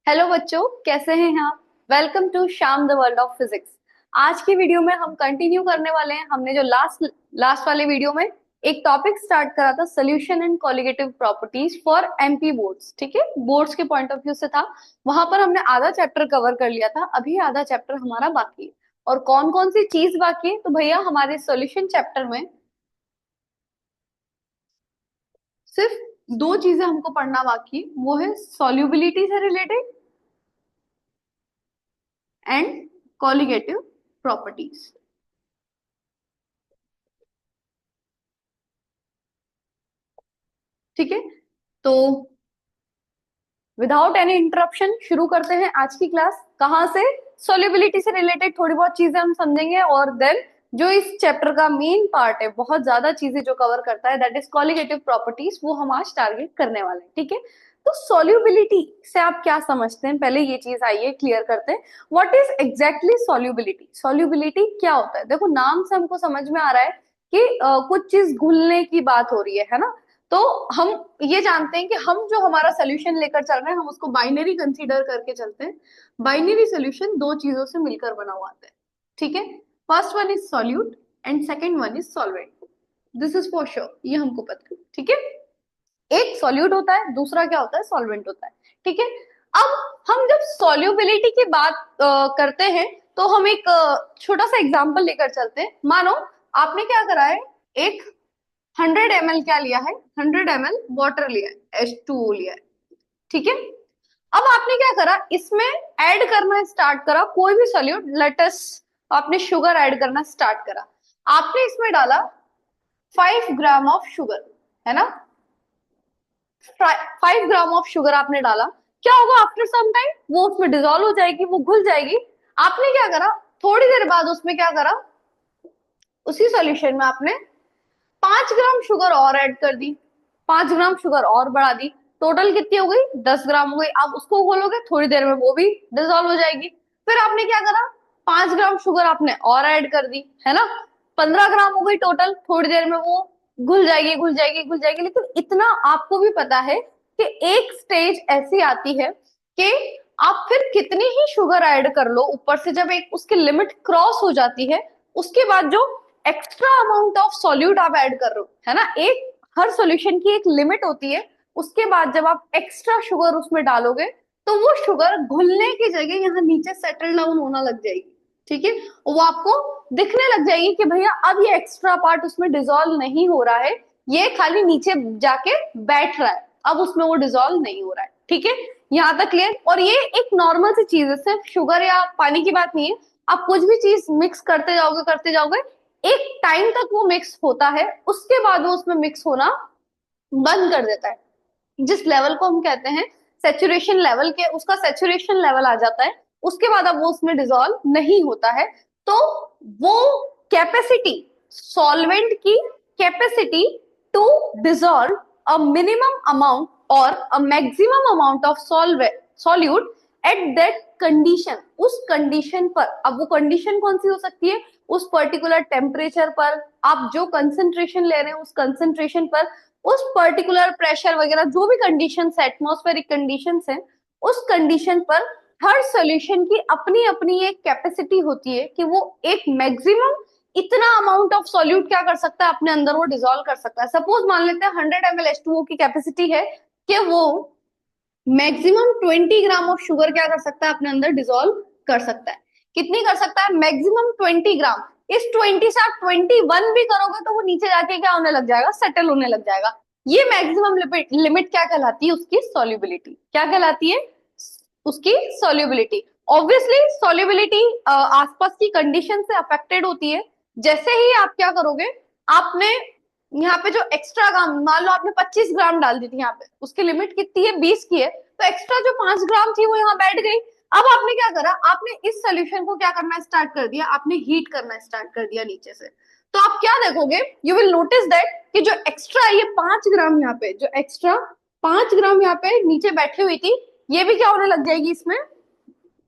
Hello बच्चों, कैसे हैं आप। वेलकम टू शाम द वर्ल्ड ऑफ फिजिक्स। आज की वीडियो में हम कंटिन्यू करने वाले हैं। हमने जो लास्ट लास्ट वाले वीडियो में एक टॉपिक स्टार्ट करा था, solution and colligative properties for MP boards. ठीक है, बोर्ड्स के पॉइंट ऑफ व्यू से था। वहां पर हमने आधा चैप्टर कवर कर लिया था, अभी आधा चैप्टर हमारा बाकी है। और कौन कौन सी चीज बाकी है, तो भैया हमारे सोल्यूशन चैप्टर में सिर्फ दो चीजें हमको पढ़ना बाकी है। वो है सॉल्युबिलिटी से रिलेटेड एंड कॉलिगेटिव प्रॉपर्टीज। ठीक है, तो विदाउट एनी इंटरप्शन शुरू करते हैं आज की क्लास। कहाँ से? सोल्युबिलिटी से रिलेटेड थोड़ी बहुत चीजें हम समझेंगे, और देन जो इस चैप्टर का मेन पार्ट है, बहुत ज्यादा चीजें जो कवर करता है, दैट इज कॉलिगेटिव प्रॉपर्टीज, वो हम आज टारगेट करने वाले हैं। ठीक है, तो सोल्युबिलिटी से आप क्या समझते हैं, पहले ये चीज आइए क्लियर करते हैं। What is exactly solubility? Solubility क्या होता है? देखो, नाम से हमको समझ में आ रहा है कि कुछ चीज घुलने की बात हो रही है ना। तो हम ये जानते हैं कि हम जो हमारा सोल्यूशन लेकर चल रहे हैं, हम उसको बाइनरी कंसीडर करके चलते हैं। बाइनरी सोल्यूशन दो चीजों से मिलकर बना हुआ आता है। ठीक है, first one is solute and second one is solvent. This is for sure, ये हमको पता है। ठीक है, एक सॉल्यूट होता है, दूसरा क्या होता है? सॉल्वेंट होता है। ठीक है, अब हम जब सॉल्युबिलिटी की बात करते हैं, तो हम एक छोटा सा एग्जांपल लेकर चलते हैं। मानो आपने क्या करा है, एक 100 ml क्या लिया है, 100 ml वाटर लिया है, H2O लिया है। ठीक है, अब आपने क्या करा, इसमें ऐड करना स्टार्ट करा कोई भी सॉल्यूट, लेटस आपने शुगर ऐड करना स्टार्ट करा। आपने इसमें डाला 5 ग्राम ऑफ शुगर, है ना। 5 ग्राम ऑफ शुगर आपने डाला। क्या होगा? आफ्टर सम टाइम वो उसमें डिजोल्व हो जाएगी, वो घुल जाएगी। आपने क्या करा, थोड़ी देर बाद उसमें क्या करा, उसी सॉल्यूशन में आपने 5 ग्राम शुगर और ऐड कर दी, 5 ग्राम शुगर और बढ़ा दी। टोटल कितनी हो गई? 10 ग्राम हो गई। आप उसको खोलोगे, थोड़ी देर में वो भी डिजोल्व हो जाएगी। फिर आपने क्या करा, 5 ग्राम शुगर आपने और ऐड कर दी, है ना। 15 ग्राम हो गई टोटल। थोड़ी देर में वो घुल जाएगी, घुल जाएगी, घुल जाएगी। लेकिन इतना आपको भी पता है कि एक स्टेज ऐसी आती है कि आप फिर कितनी ही शुगर ऐड कर लो ऊपर से, जब एक उसकी लिमिट क्रॉस हो जाती है, उसके बाद जो एक्स्ट्रा अमाउंट ऑफ सॉल्यूट आप ऐड कर रहे हो, है ना। एक हर सॉल्यूशन की एक लिमिट होती है। उसके बाद जब आप एक्स्ट्रा शुगर उसमें डालोगे, तो वो शुगर घुलने की जगह यहाँ नीचे सेटल डाउन होना लग जाएगी। ठीक है, वो आपको दिखने लग जाएगी कि भैया अब ये एक्स्ट्रा पार्ट उसमें डिजोल्व नहीं हो रहा है, ये खाली नीचे जाके बैठ रहा है, अब उसमें वो डिजोल्व नहीं हो रहा है। ठीक है, यहाँ तक क्लियर। और ये एक नॉर्मल सी चीज है, सिर्फ शुगर या पानी की बात नहीं है। आप कुछ भी चीज मिक्स करते जाओगे, एक टाइम तक वो मिक्स होता है, उसके बाद वो उसमें मिक्स होना बंद कर देता है। जिस लेवल को हम कहते हैं सेचुरेशन लेवल के, उसका सेचुरेशन लेवल आ जाता है, उसके बाद अब वो उसमें डिसॉल्व नहीं होता है। तो वो कैपेसिटी, सॉल्वेंट की capacity to dissolve a minimum amount और a maximum amount of solute at that condition, उस कंडीशन पर। अब वो कंडीशन कौन सी हो सकती है? उस पर्टिकुलर टेम्परेचर पर, आप जो कंसेंट्रेशन ले रहे हैं उस कंसेंट्रेशन पर, उस पर्टिकुलर प्रेशर वगैरह जो भी कंडीशन है, एटमॉस्फेरिक कंडीशन है, उस कंडीशन पर हर सॉल्यूशन की अपनी अपनी एक कैपेसिटी होती है कि वो एक मैक्सिमम इतना अमाउंट ऑफ सॉल्यूट क्या कर सकता है, अपने अंदर वो डिसॉल्व कर सकता है। सपोज मान लेते हैं 100 ml H2O की कैपेसिटी है कि वो मैक्सिमम 20 ग्राम ऑफ शुगर क्या कर सकता है, अपने अंदर डिसॉल्व कर सकता है। कितनी कर सकता है? मैक्सिमम 20 ग्राम। इस 20 से आप 21 भी करोगे तो वो नीचे जाके क्या होने लग जाएगा, सेटल होने लग जाएगा। ये मैक्सिमम लिमिट क्या कहलाती है? उसकी सॉल्युबिलिटी। क्या कहलाती है? उसकी सॉल्युबिलिटी। ऑब्वियसली सॉल्युबिलिटी आसपास की कंडीशन से अफेक्टेड होती है। जैसे ही आप क्या करोगे, आपने यहाँ पे जो एक्स्ट्रा ग्राम, मान लो आपने 25 ग्राम डाल दी थी, यहाँ पे उसकी लिमिट कितनी है, 20 की है, तो एक्स्ट्रा जो 5 ग्राम थी वो यहाँ बैठ गई। अब आपने क्या करा, आपने इस सोल्यूशन को क्या करना स्टार्ट कर दिया, आपने हीट करना स्टार्ट कर दिया नीचे से। तो आप क्या देखोगे, यू विल नोटिस दैट कि जो एक्स्ट्रा ये 5 ग्राम यहाँ पे, जो एक्स्ट्रा 5 ग्राम यहाँ पे नीचे बैठी हुई थी, ये भी क्या होने लग जाएगी, इसमें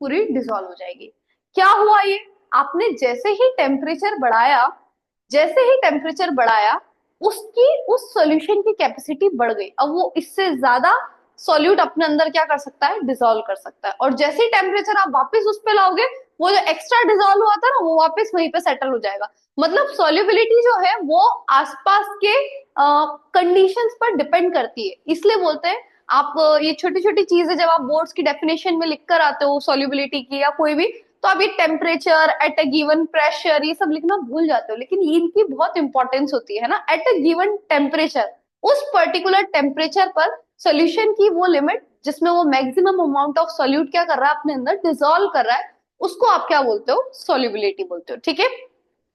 पूरी डिसॉल्व हो जाएगी। क्या हुआ ये? आपने जैसे ही टेम्परेचर बढ़ाया, जैसे ही टेम्परेचर बढ़ाया, उसकी उस सॉल्यूशन की कैपेसिटी बढ़ गई। अब वो इससे ज्यादा सॉल्यूट अपने अंदर क्या कर सकता है, डिसॉल्व कर सकता है। और जैसे ही टेम्परेचर आप वापस उस पे लाओगे, वो जो एक्स्ट्रा डिसॉल्व हुआ था ना, वो वापस वहीं पे सेटल हो जाएगा। मतलब सॉल्युबिलिटी जो है वो आसपास के कंडीशंस पर डिपेंड करती है। इसलिए बोलते हैं आप ये छोटी छोटी चीजें जब आप बोर्ड्स की डेफिनेशन में लिख कर आते हो सॉल्युबिलिटी की या कोई भी, तो आप ये temperature at a given pressure ये सब लिखना भूल जाते हो, लेकिन इनकी बहुत इंपॉर्टेंस होती है ना। एट अ गिवन टेम्परेचर, उस पर्टिकुलर टेम्परेचर पर सोल्यूशन की वो लिमिट जिसमें वो मैक्सिमम अमाउंट ऑफ सोल्यूट क्या कर रहा है, अपने अंदर डिसॉल्व कर रहा है, उसको आप क्या बोलते हो, सोल्युबिलिटी बोलते हो। ठीक है,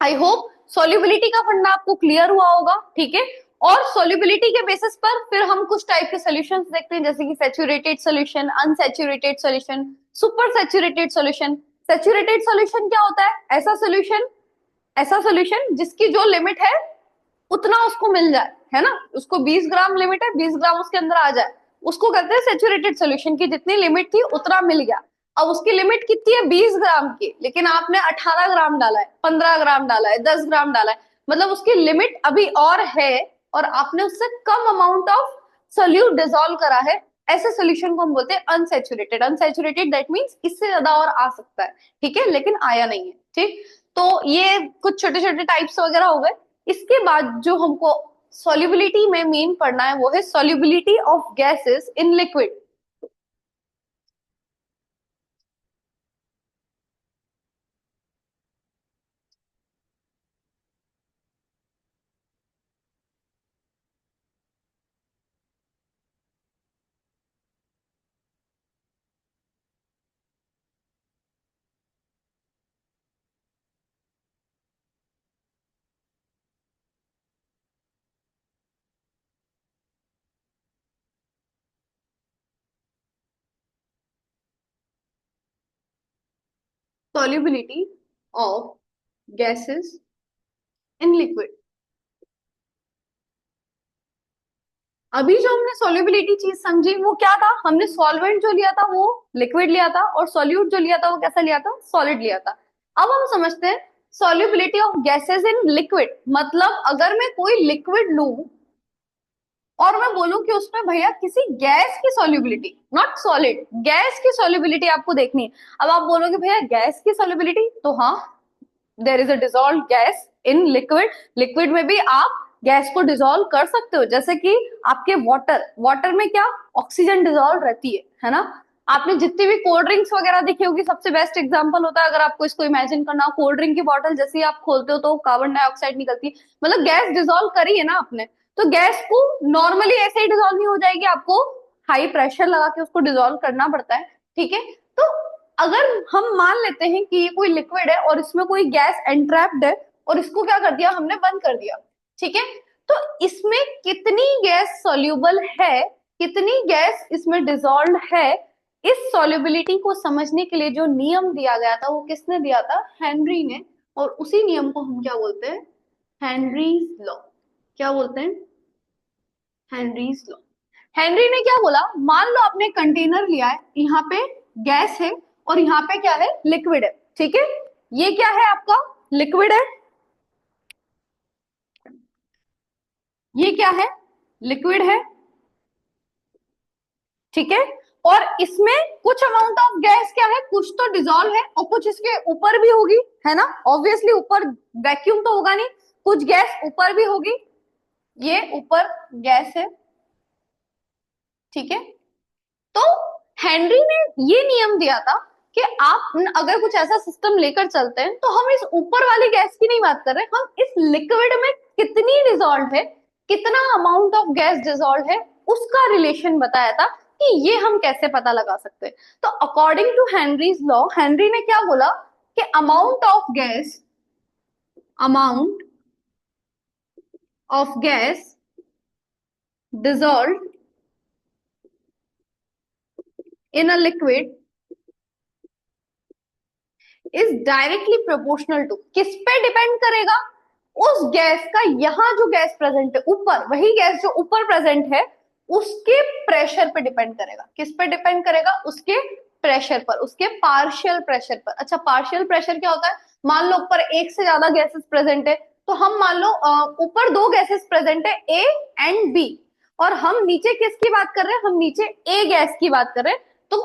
आई होप सॉल्युबिलिटी का फंडा आपको क्लियर हुआ होगा। ठीक है, और सॉल्युबिलिटी के बेसिस पर फिर हम कुछ टाइप के सॉल्यूशंस देखते हैं, जैसे कि saturated solution, unsaturated solution, super saturated solution. Saturated solution क्या होता है, ऐसा सॉल्यूशन जिसकी जो लिमिट है उतना उसको मिल जाए, है ना, उसको 20 ग्राम लिमिट है, 20 ग्राम उसके अंदर आ जाए, उसको कहते हैं सैचुरेटेड सॉल्यूशन की। जितनी लिमिट थी उतना मिल गया। अब उसकी लिमिट कितनी है, 20 ग्राम की, लेकिन आपने 18 ग्राम डाला है, 15 ग्राम डाला है, 10 ग्राम डाला है, मतलब उसकी लिमिट अभी और है, और आपने उससे कम अमाउंट ऑफ सोल्यूट डिसॉल्व करा है। ऐसे सोल्यूशन को हम बोलते हैं अनसैचुरेटेड। अनसैचुरेटेड दैट मीन्स इससे ज्यादा और आ सकता है, ठीक है, लेकिन आया नहीं है। ठीक, तो ये कुछ छोटे छोटे टाइप्स वगैरह हो गए। इसके बाद जो हमको सॉल्युबिलिटी में मेन पढ़ना है वो है solubility of gases in liquid. Solubility of gases in liquid. अभी जो हमने सॉल्युबिलिटी चीज समझी वो क्या था, हमने सॉल्वेंट जो लिया था वो लिक्विड लिया था, और सॉल्यूट जो लिया था वो कैसा लिया था, सॉलिड लिया था। अब हम समझते हैं solubility of gases in liquid. मतलब अगर मैं कोई लिक्विड लूं और मैं बोलूं कि उसमें भैया किसी गैस की सॉल्युबिलिटी, नॉट सॉलिड, गैस की सॉल्युबिलिटी आपको देखनी है। अब आप बोलोगे भैया गैस की सॉल्युबिलिटी, तो हाँ, there is a dissolve gas in liquid. Liquid में भी आप गैस को डिजोल्व कर सकते हो, जैसे कि आपके वाटर में क्या, ऑक्सीजन डिजोल्व रहती है ना। आपने जितनी भी कोल्ड ड्रिंक्स वगैरह देखी होगी, सबसे बेस्ट एग्जांपल होता है, अगर आपको इसको इमेजिन करना हो, कोल्ड ड्रिंक की बॉटल जैसे ही आप खोलते हो तो कार्बन डाइऑक्साइड निकलती है, मतलब गैस डिजोल्व करी है ना आपने। तो गैस को नॉर्मली ऐसे ही डिजोल्व नहीं हो जाएगी, आपको हाई प्रेशर लगा के उसको डिजोल्व करना पड़ता है। ठीक है, तो अगर हम मान लेते हैं कि ये कोई लिक्विड है और इसमें कोई गैस एंट्रैप्ड है, और इसको क्या कर दिया हमने, बंद कर दिया। ठीक है, तो इसमें कितनी गैस सॉल्यूबल है, कितनी गैस इसमें डिजोल्व है, इस सॉल्युबिलिटी को समझने के लिए जो नियम दिया गया था वो किसने दिया था, हेनरी ने। और उसी नियम को हम क्या बोलते हैं, हेनरीज लॉ। क्या बोलते हैं, हेनरीज लॉ। हेनरी ने क्या बोला, मान लो आपने कंटेनर लिया है, यहाँ पे गैस है और यहाँ पे क्या है, लिक्विड है। ठीक है, ये क्या है आपका, लिक्विड है, ये क्या है, लिक्विड है। ठीक है, और इसमें कुछ अमाउंट ऑफ गैस क्या है, कुछ तो डिजोल्व है और कुछ इसके ऊपर भी होगी, है ना, ऑब्वियसली ऊपर वैक्यूम तो होगा नहीं, कुछ गैस ऊपर भी होगी, ये ऊपर गैस है। ठीक है, तो हेनरी ने ये नियम दिया था कि आप अगर कुछ ऐसा सिस्टम लेकर चलते हैं, तो हम इस ऊपर वाली गैस की नहीं बात कर रहे, हम इस लिक्विड में कितनी डिजोल्व है, कितना अमाउंट ऑफ गैस डिजोल्व है, उसका रिलेशन बताया था कि ये हम कैसे पता लगा सकते हैं। तो according to Henry's law, Henry ने क्या बोला कि amount of gas dissolved in a liquid is directly proportional to, किस पे डिपेंड करेगा, उस गैस का, यहाँ जो गैस प्रेजेंट है ऊपर, वही गैस जो ऊपर प्रेजेंट है उसके प्रेशर पे डिपेंड करेगा। किस पे डिपेंड करेगा, उसके प्रेशर पर, उसके पार्शियल प्रेशर पर। अच्छा, पार्शियल प्रेशर क्या होता है, मान लो ऊपर एक से ज्यादा गैसेस प्रेजेंट है, तो हम मान लो ऊपर दो गैसेस प्रेजेंट है, ए एंड बी, और हम नीचे किसकी बात कर रहे हैं, हम नीचे ए गैस की बात कर रहे हैं। तो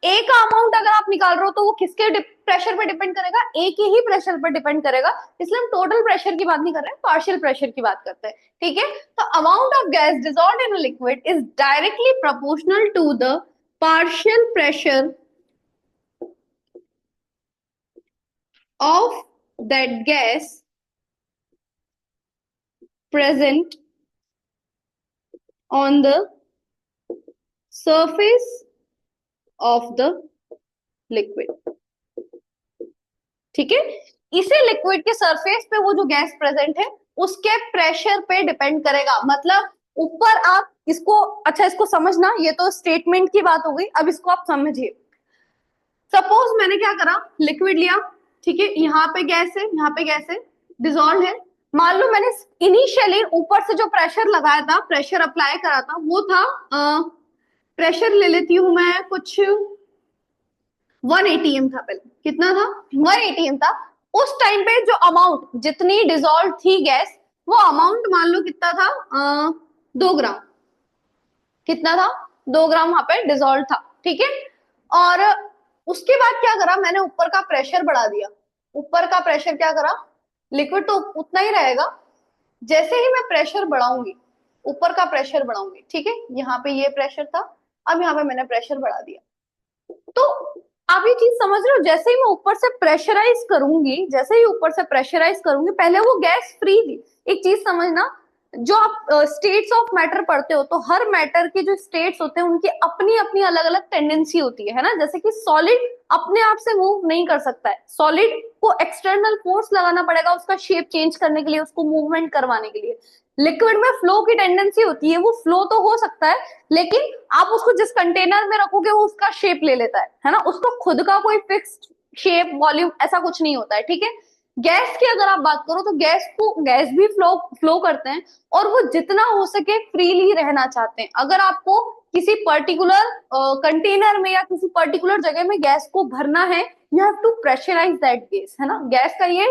ए का अमाउंट अगर आप निकाल रहे हो तो वो किसके प्रेशर पर डिपेंड करेगा, ए के ही प्रेशर पर डिपेंड करेगा। इसलिए हम टोटल प्रेशर की बात नहीं कर रहे हैं, पार्शियल प्रेशर की बात करते हैं। ठीक है, तो amount of gas dissolved in a liquid is directly proportional to the partial pressure of that gas present on the surface of the liquid। ठीक है, इसी लिक्विड के सरफेस पे वो जो गैस प्रेजेंट है उसके प्रेशर पे डिपेंड करेगा। मतलब ऊपर आप इसको, अच्छा इसको समझना, ये तो स्टेटमेंट की बात हो गई, अब इसको आप समझिए। सपोज मैंने क्या करा, लिक्विड लिया, ठीक है, यहाँ पे गैस है, यहाँ पे गैस है, डिजोल्व है। मान लो मैंने इनिशियली ऊपर से जो प्रेशर लगाया था, प्रेशर अप्लाई करा था, वो था प्रेशर ले लेती हूं मैं कुछ 1 एटीएम था पहले। कितना था, 1 एटीएम था। उस टाइम पे जो अमाउंट, जितनी डिजोल्व थी गैस, वो अमाउंट मान लो कितना था, 2 ग्राम। कितना था, 2 ग्राम वहां पे डिजोल्व था। ठीक है, और उसके बाद क्या करा मैंने, ऊपर का प्रेशर बढ़ा दिया। ऊपर का प्रेशर क्या करा, लिक्विड तो उतना ही रहेगा, जैसे ही मैं प्रेशर बढ़ाऊंगी, ऊपर का प्रेशर बढ़ाऊंगी, ठीक है, यहाँ पे ये प्रेशर था, अब यहाँ पे मैंने प्रेशर बढ़ा दिया। तो आप ये चीज समझ रहे हो, जैसे ही मैं ऊपर से प्रेशराइज करूंगी, जैसे ही ऊपर से प्रेशराइज करूंगी, पहले वो गैस फ्री थी। एक चीज समझना, जो आप स्टेट्स ऑफ मैटर पढ़ते हो, तो हर मैटर के जो स्टेट्स होते हैं उनकी अपनी अपनी अलग अलग टेंडेंसी होती है ना। जैसे कि सॉलिड अपने आप से मूव नहीं कर सकता है, सॉलिड को एक्सटर्नल फोर्स लगाना पड़ेगा उसका शेप चेंज करने के लिए, उसको मूवमेंट करवाने के लिए। लिक्विड में फ्लो की टेंडेंसी होती है, वो फ्लो तो हो सकता है, लेकिन आप उसको जिस कंटेनर में रखोगे वो उसका शेप ले लेता है ना, उसको खुद का कोई फिक्स्ड शेप वॉल्यूम ऐसा कुछ नहीं होता है। ठीक है, गैस की अगर आप बात करो तो गैस भी फ्लो फ्लो करते हैं, और वो जितना हो सके फ्रीली रहना चाहते हैं। अगर आपको किसी पर्टिकुलर कंटेनर में या किसी पर्टिकुलर जगह में गैस को भरना है, you have to pressurise that gas, है ना। गैस का ये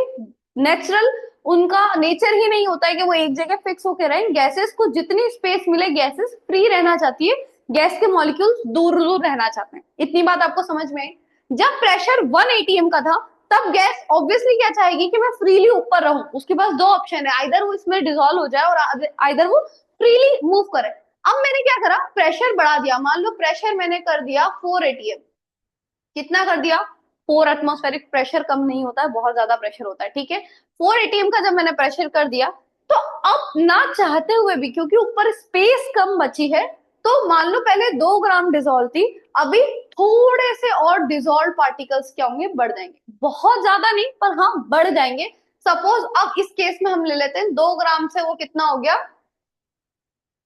नेचुरल, उनका नेचर ही नहीं होता है कि वो एक जगह फिक्स होकर रहे। गैसेस को जितनी स्पेस मिले, गैसेस फ्री रहना चाहती है, गैस के मॉलिक्यूल्स दूर दूर रहना चाहते हैं। इतनी बात आपको समझ में आई। जब प्रेशर 1 एटीएम का था, तब गैस ऑब्वियसली क्या चाहेगी कि मैं फ्रीली ऊपर रहूं। उसके पास दो ऑप्शन है, आइदर वो इसमें डिसॉल्व हो जाए और आइदर वो फ्रीली मूव करे। अब मैंने क्या करा, प्रेशर बढ़ा दिया। मान लो प्रेशर मैंने कर दिया 4 एटीएम। कितना कर दिया, 4 एटमॉस्फेरिक प्रेशर कम नहीं होता है, बहुत ज्यादा प्रेशर होता है। ठीक है, 4 एटीएम का जब मैंने प्रेशर कर दिया, तो अब ना चाहते हुए भी, क्योंकि ऊपर स्पेस कम बची है, तो मान लो पहले 2 ग्राम डिजोल्व थी, अभी थोड़े से और डिजोल्व पार्टिकल्स क्या होंगे, बढ़ जाएंगे। बहुत ज्यादा नहीं, पर हाँ बढ़ जाएंगे। सपोज अब इस केस में हम ले लेते हैं 2 ग्राम से वो कितना हो गया,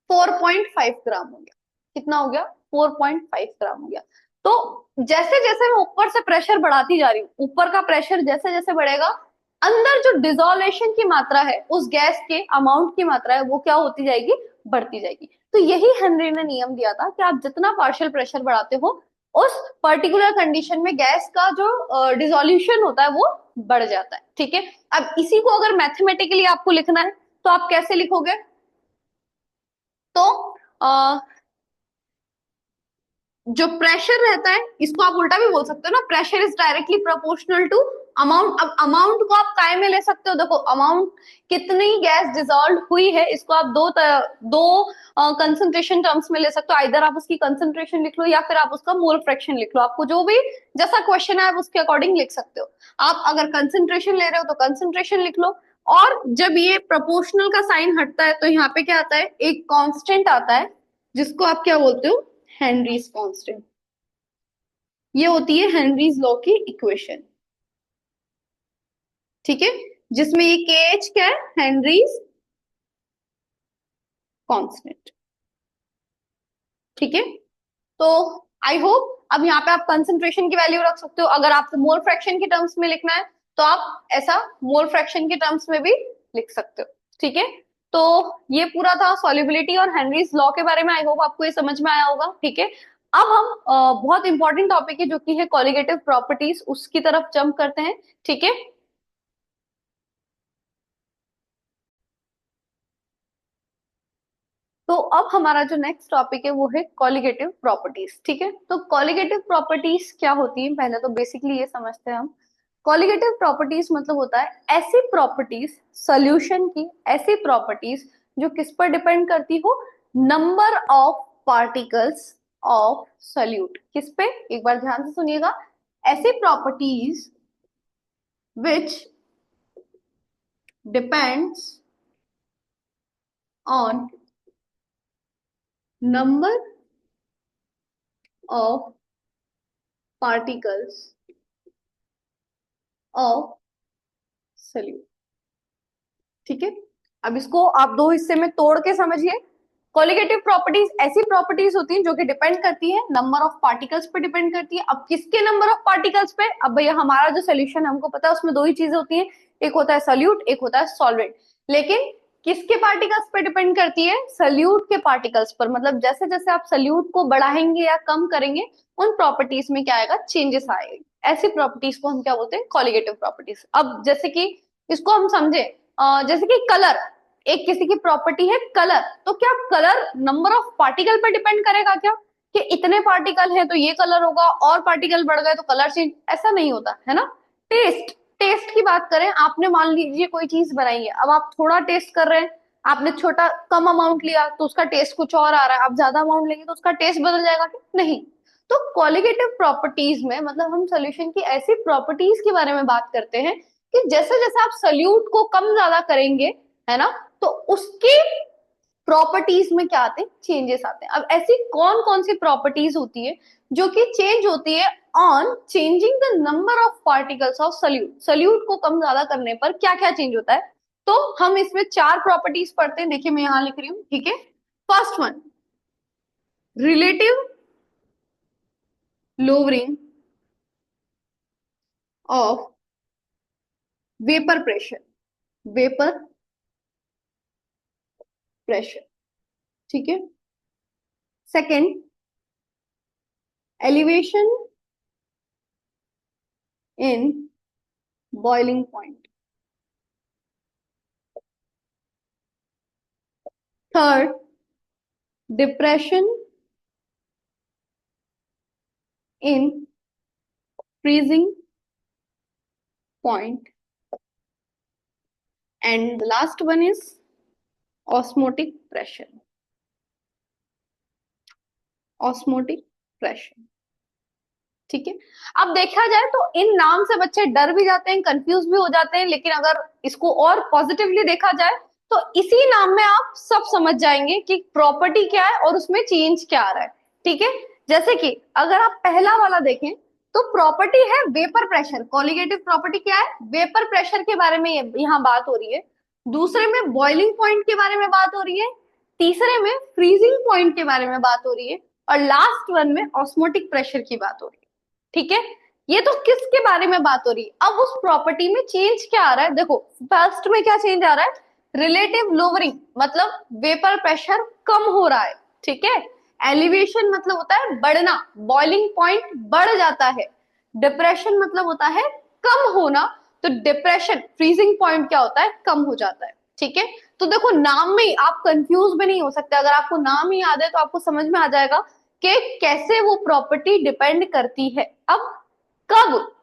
4.5 ग्राम हो गया। कितना हो गया, 4.5 ग्राम हो गया। तो जैसे जैसे मैं ऊपर से प्रेशर बढ़ाती जा रही हूँ, ऊपर का प्रेशर जैसे जैसे बढ़ेगा, अंदर जो डिजोल्यूशन की मात्रा है, उस गैस के अमाउंट की मात्रा है, वो क्या होती जाएगी, बढ़ती जाएगी। तो यही हेनरी ने नियम दिया था कि आप जितना पार्शियल प्रेशर बढ़ाते हो, उस पर्टिकुलर कंडीशन में गैस का जो डिजोल्यूशन होता है वो बढ़ जाता है। ठीक है, अब इसी को अगर मैथमेटिकली आपको लिखना है तो आप कैसे लिखोगे, तो जो प्रेशर रहता है, इसको आप उल्टा भी बोल सकते हो ना, pressure is directly proportional to amount. अब अमाउंट को आप काय में ले सकते हो, देखो अमाउंट कितनी गैस डिजोल्व हुई है, इसको आप दो कंसंट्रेशन टर्म्स में ले सकते हो। आइदर आप उसकी कंसंट्रेशन लिख लो या फिर आप उसका मोल फ्रैक्शन लिख लो, आपको जो भी जैसा क्वेश्चन है आप उसके अकॉर्डिंग लिख सकते हो। आप अगर कंसंट्रेशन ले रहे हो तो कंसंट्रेशन लिख लो। और जब ये प्रोपोर्शनल का साइन हटता है तो यहाँ पे क्या आता है, एक कांस्टेंट आता है, जिसको आप क्या बोलते हो, हेनरीज कांस्टेंट। ये होती है हेनरीज लॉ की इक्वेशन। ठीक है, जिसमें ये के एच क्या है, हेनरीज कांस्टेंट। ठीक है, तो आई होप अब यहाँ पे आप कंसंट्रेशन की वैल्यू रख सकते हो। अगर आपको मोल फ्रैक्शन के टर्म्स में लिखना है तो आप ऐसा मोल फ्रैक्शन के टर्म्स में भी लिख सकते हो। ठीक है, तो ये पूरा था सॉल्युबिलिटी और हेनरीज लॉ के बारे में। आई होप आपको ये समझ में आया होगा। ठीक है, अब हम बहुत इंपॉर्टेंट टॉपिक है जो कि है कॉलिगेटिव प्रॉपर्टीज, उसकी तरफ जंप करते हैं। ठीक है, तो अब हमारा जो नेक्स्ट टॉपिक है वो है कॉलिगेटिव प्रॉपर्टीज। ठीक है, तो कॉलिगेटिव प्रॉपर्टीज क्या होती है, पहले तो बेसिकली ये समझते हैं हम। कॉलिगेटिव प्रॉपर्टीज मतलब होता है ऐसी प्रॉपर्टीज, सॉल्यूशन की ऐसी प्रॉपर्टीज जो किस पर डिपेंड करती हो, number of particles of solute. किस पे, एक बार ध्यान से सुनिएगा, ऐसी properties which depends on number of particles of solute. ठीक है, अब इसको आप दो हिस्से में तोड़ के समझिए। कॉलिगेटिव प्रॉपर्टीज ऐसी प्रॉपर्टीज होती हैं जो कि डिपेंड करती है नंबर ऑफ पार्टिकल्स पे, डिपेंड करती है। अब किसके नंबर ऑफ पार्टिकल्स पे, अब भैया हमारा जो सोल्यूशन है हमको पता है उसमें दो ही चीजें होती हैं, एक होता है सॉल्यूट, एक होता है सॉल्वेंट। लेकिन किसके पार्टिकल्स पे डिपेंड करती है, सॉल्यूट के पार्टिकल्स पर। मतलब जैसे जैसे आप सॉल्यूट को बढ़ाएंगे या कम करेंगे, उन प्रॉपर्टीज में क्या आएगा, चेंजेस आएंगे। ऐसी प्रॉपर्टीज को हम क्या बोलते हैं, कॉलिगेटिव प्रॉपर्टीज। अब जैसे कि इसको हम समझे, जैसे कि कलर, एक किसी की प्रॉपर्टी है कलर, तो क्या कलर नंबर ऑफ पार्टिकल पर डिपेंड करेगा क्या, कि इतने पार्टिकल है तो ये कलर होगा, और पार्टिकल बढ़ गए तो कलर चेंज, ऐसा नहीं होता है ना। टेस्ट, टेस्ट की बात करें, आपने मान लीजिए कोई चीज बनाई है, अब आप थोड़ा टेस्ट कर रहे हैं, आपने छोटा कम अमाउंट लिया तो उसका टेस्ट कुछ और आ रहा है, आप ज्यादा अमाउंट लेंगे तो उसका टेस्ट बदल जाएगा क्या, नहीं। तो क्वालिटेटिव प्रॉपर्टीज में मतलब हम सोल्यूशन की ऐसी प्रॉपर्टीज के बारे में बात करते हैं कि जैसे जैसे आप सोल्यूट को कम ज्यादा करेंगे, है ना, तो उसकी प्रॉपर्टीज में क्या आते हैं, चेंजेस आते हैं। अब ऐसी कौन कौन सी प्रॉपर्टीज होती है जो कि चेंज होती है on changing the number of particles of solute. Solute को कम ज्यादा करने पर क्या क्या चेंज होता है, तो हम इसमें चार प्रॉपर्टीज पढ़ते हैं। देखिए मैं यहां लिख रही हूं, ठीक है। First one, relative lowering of vapour pressure, vapour pressure, ठीक है। Second, elevation in boiling point. Third, depression in freezing point. And the last one is osmotic pressure, osmotic pressure, ठीक है। अब देखा जाए तो इन नाम से बच्चे डर भी जाते हैं, कंफ्यूज भी हो जाते हैं, लेकिन अगर इसको और पॉजिटिवली देखा जाए तो इसी नाम में आप सब समझ जाएंगे कि प्रॉपर्टी क्या है और उसमें चेंज क्या आ रहा है, ठीक है। जैसे कि अगर आप पहला वाला देखें तो प्रॉपर्टी है वेपर प्रेशर, कॉलिगेटिव प्रॉपर्टी क्या है, वेपर प्रेशर के बारे में यहाँ बात हो रही है। दूसरे में बॉइलिंग पॉइंट के बारे में बात हो रही है, तीसरे में फ्रीजिंग पॉइंट के बारे में बात हो रही है, और लास्ट वन में ऑस्मोटिक प्रेशर की बात हो रही है, ठीक है। ये तो किसके बारे में बात हो रही है, अब उस प्रॉपर्टी में चेंज क्या आ रहा है, देखो फर्स्ट में क्या चेंज आ रहा है, रिलेटिव लोअरिंग, मतलब वेपर प्रेशर कम हो रहा है, ठीक है। एलिवेशन मतलब होता है बढ़ना, बॉइलिंग पॉइंट बढ़ जाता है। डिप्रेशन मतलब होता है कम होना, तो डिप्रेशन, फ्रीजिंग पॉइंट क्या होता है, कम हो जाता है, ठीक है। तो देखो नाम में आप कंफ्यूज भी नहीं हो सकते, अगर आपको नाम ही याद है तो आपको समझ में आ जाएगा कि कैसे वो प्रॉपर्टी डिपेंड करती है। अब कब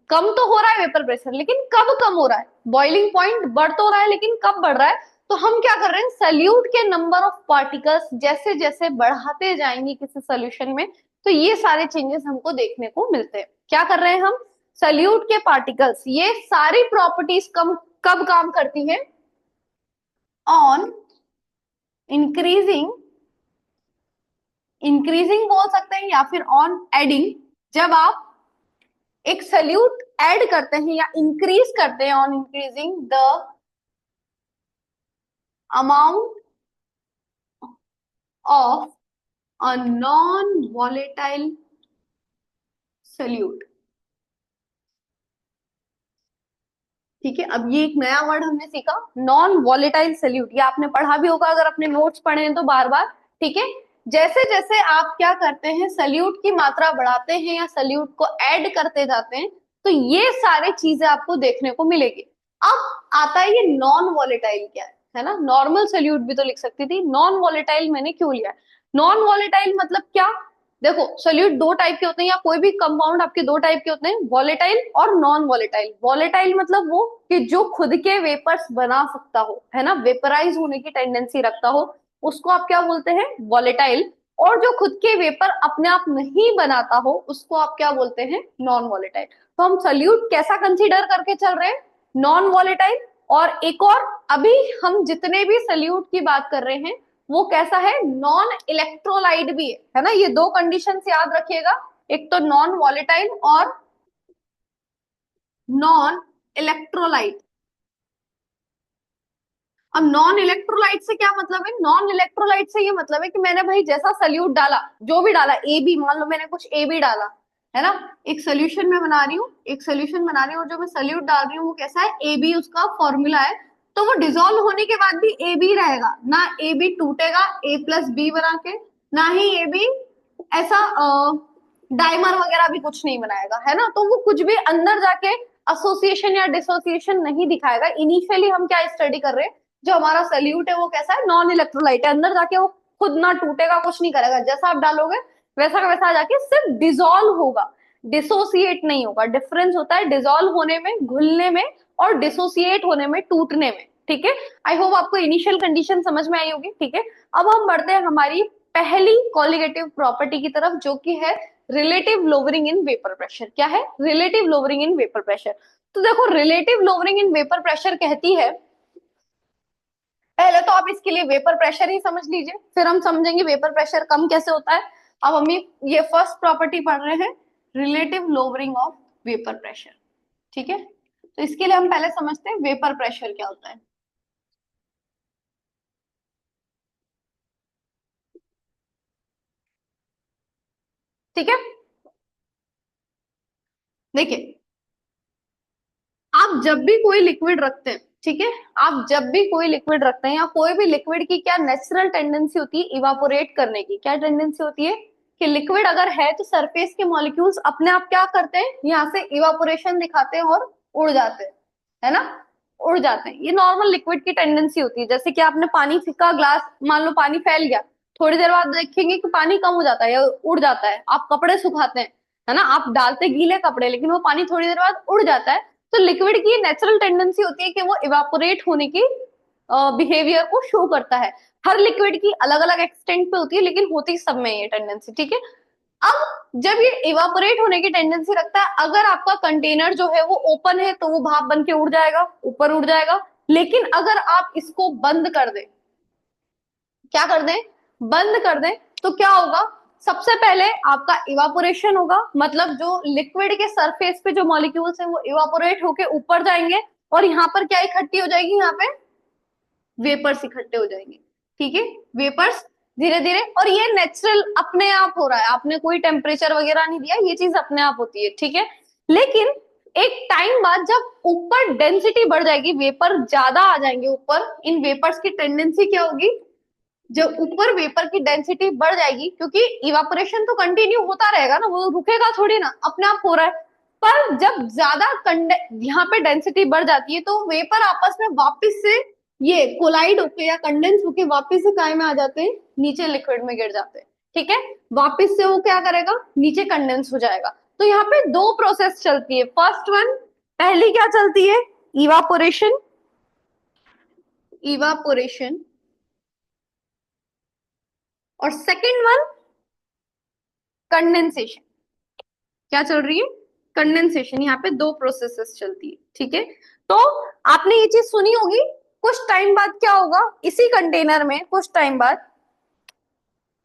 कम तो हो रहा है वेपर प्रेशर, लेकिन कब कम हो रहा है, बॉइलिंग पॉइंट बढ़ तो रहा है लेकिन कब बढ़ रहा है, तो हम क्या कर रहे हैं, सल्यूट के नंबर ऑफ पार्टिकल्स जैसे जैसे बढ़ाते जाएंगे किसी सोल्यूशन में, तो ये सारे चेंजेस हमको देखने को मिलते हैं। क्या कर रहे हैं हम, सल्यूट के पार्टिकल्स, ये सारी प्रॉपर्टीज कब काम करती है, ऑन इंक्रीजिंग, इंक्रीजिंग बोल सकते हैं या फिर ऑन एडिंग, जब आप एक सल्यूट ऐड करते हैं या इंक्रीज करते हैं, on increasing the amount of a non volatile solute, ठीक है। अब ये एक नया वर्ड हमने सीखा, नॉन वॉलेटाइल सल्यूट, ये आपने पढ़ा भी होगा अगर अपने नोट्स पढ़े हैं तो बार बार, ठीक है। जैसे जैसे आप क्या करते हैं, सल्यूट की मात्रा बढ़ाते हैं या सल्यूट को ऐड करते जाते हैं, तो ये सारी चीजें आपको देखने को मिलेगी। अब आता है ये नॉन वॉलेटाइल क्या है ना, नॉर्मल सोल्यूट भी तो लिख सकती थी, नॉन वॉलेटाइल मैंने क्यों लिया? नॉन वॉलेटाइल मतलब क्या? देखो सोल्यूट दो टाइप के होते हैं, या कोई भी कंपाउंड आपके दो टाइप के होते हैं, वॉलेटाइल और नॉन वॉलेटाइल। वॉलेटाइल मतलब वो कि जो खुद के वेपर्स बना सकता हो, है ना, वेपराइज होने की टेंडेंसी रखता हो, उसको आप क्या बोलते हैं? वॉलेटाइल। और जो खुद के वेपर अपने आप नहीं बनाता हो, उसको आप क्या बोलते हैं? Non volatile. तो हम सोल्यूट कैसा कंसीडर करके चल रहे हैं? Non volatile. और एक और, अभी हम जितने भी सोल्यूट की बात कर रहे हैं वो कैसा है? नॉन इलेक्ट्रोलाइट भी है ना, ये दो कंडीशन याद रखिएगा, एक तो नॉन वॉलेटाइल और नॉन इलेक्ट्रोलाइट। अब नॉन इलेक्ट्रोलाइट से क्या मतलब है? नॉन इलेक्ट्रोलाइट से ये मतलब है कि मैंने भाई जैसा सल्यूट डाला, जो भी डाला, ए बी, मान लो मैंने कुछ ए बी डाला, है ना, एक सोल्यूशन में बना रही हूँ, एक सोल्यूशन बना रही हूँ, और जो मैं सल्यूट डाल रही हूँ वो कैसा है? ए बी उसका फॉर्मूला है। तो वो डिसॉल्व होने के बाद भी ए बी रहेगा ना, ए बी टूटेगा ए प्लस बी बना के, ना ही ए बी ऐसा डाइमर वगैरह भी कुछ नहीं बनाएगा, है ना। तो वो कुछ भी अंदर जाके एसोसिएशन या डिसोसिएशन नहीं दिखाएगा। इनिशियली हम क्या स्टडी कर रहे हैं? जो हमारा सल्यूट है वो कैसा है? नॉन इलेक्ट्रोलाइट है, अंदर जाके वो खुद ना टूटेगा, कुछ नहीं करेगा, जैसा आप डालोगे वैसा का वैसा जाके सिर्फ डिसॉल्व होगा, डिसोसिएट नहीं होगा। डिफरेंस होता है डिसॉल्व होने में, घुलने में, और डिसोसिएट होने में, टूटने में। ठीक है, आई होप आपको इनिशियल कंडीशन समझ में आई होगी। ठीक है, अब हम बढ़ते हैं हमारी पहली कॉलिगेटिव प्रॉपर्टी की तरफ, जो कि है रिलेटिव लोवरिंग इन वेपर प्रेशर। क्या है? रिलेटिव लोवरिंग इन वेपर प्रेशर। तो देखो रिलेटिव लोवरिंग इन वेपर प्रेशर कहती है, पहले तो आप इसके लिए वेपर प्रेशर ही समझ लीजिए, फिर हम समझेंगे वेपर प्रेशर कम कैसे होता है। अब हम ये फर्स्ट प्रॉपर्टी पढ़ रहे हैं, relative lowering of vapour pressure. ठीक है, तो इसके लिए हम पहले समझते हैं वेपर प्रेशर क्या होता है। ठीक है, देखिए, आप जब भी कोई लिक्विड रखते हैं, ठीक है, आप जब भी कोई लिक्विड रखते हैं, या कोई भी लिक्विड की क्या नेचुरल टेंडेंसी होती है? इवापोरेट करने की। क्या टेंडेंसी होती है? कि लिक्विड अगर है तो सरफेस के मॉलिक्यूल्स अपने आप क्या करते हैं? यहाँ से इवापोरेशन दिखाते हैं और उड़ जाते हैं, है ना, उड़ जाते हैं। ये नॉर्मल लिक्विड की टेंडेंसी होती है। जैसे कि आपने पानी का ग्लास, मान लो पानी फैल गया, थोड़ी देर बाद देखेंगे कि पानी कम हो जाता है या उड़ जाता है। आप कपड़े सुखाते हैं, है ना, आप डालते गीले कपड़े, लेकिन वो पानी थोड़ी देर बाद उड़ जाता है। तो लिक्विड की नेचुरल टेंडेंसी होती है कि वो इवापोरेट होने की बिहेवियर को शो करता है। हर लिक्विड की अलग अलग एक्सटेंट पे होती है, लेकिन होती सब में ये टेंडेंसी। ठीक है, अब जब ये इवापोरेट होने की टेंडेंसी रखता है, अगर आपका कंटेनर जो है वो ओपन है तो वो भाप बन के उड़ जाएगा, ऊपर उड़ जाएगा। लेकिन अगर आप इसको बंद कर दें, क्या कर दें? बंद कर दें, तो क्या होगा? सबसे पहले आपका इवापोरेशन होगा, मतलब जो लिक्विड के सरफेस पे जो मॉलिक्यूल्स है वो इवापोरेट होके ऊपर जाएंगे, और यहाँ पर क्या इकट्ठी हो जाएगी? यहाँ पे वेपर्स इकट्ठे हो जाएंगे। ठीक है, वेपर्स धीरे धीरे, और ये नेचुरल अपने आप हो रहा है, आपने कोई टेम्परेचर वगैरह नहीं दिया, ये चीज अपने आप होती है। ठीक है, लेकिन एक टाइम बाद जब ऊपर डेंसिटी बढ़ जाएगी, वेपर ज्यादा आ जाएंगे ऊपर, इन वेपर्स की टेंडेंसी क्या होगी? जब ऊपर वेपर की डेंसिटी बढ़ जाएगी, क्योंकि इवापोरेशन तो कंटिन्यू होता रहेगा ना, वो रुकेगा थोड़ी ना, अपने आप हो रहा है। पर जब ज्यादा यहाँ पे डेंसिटी बढ़ जाती है, तो वेपर आपस में वापस से ये कोलाइड होके या कंडेंस होके वापस से काय में आ जाते हैं? नीचे लिक्विड में गिर जाते हैं। ठीक है, वापस से वो क्या करेगा? नीचे कंडेंस हो जाएगा। तो यहाँ पे दो प्रोसेस चलती है। फर्स्ट वन, पहली क्या चलती है? इवापोरेशन। इवापोरेशन। और सेकेंड वन, कंडेंसेशन। क्या चल रही है? कंडेंसेशन। यहाँ पे दो प्रोसेसेस चलती है। ठीक है, तो आपने ये चीज सुनी होगी, कुछ टाइम बाद क्या होगा? इसी कंटेनर में कुछ टाइम बाद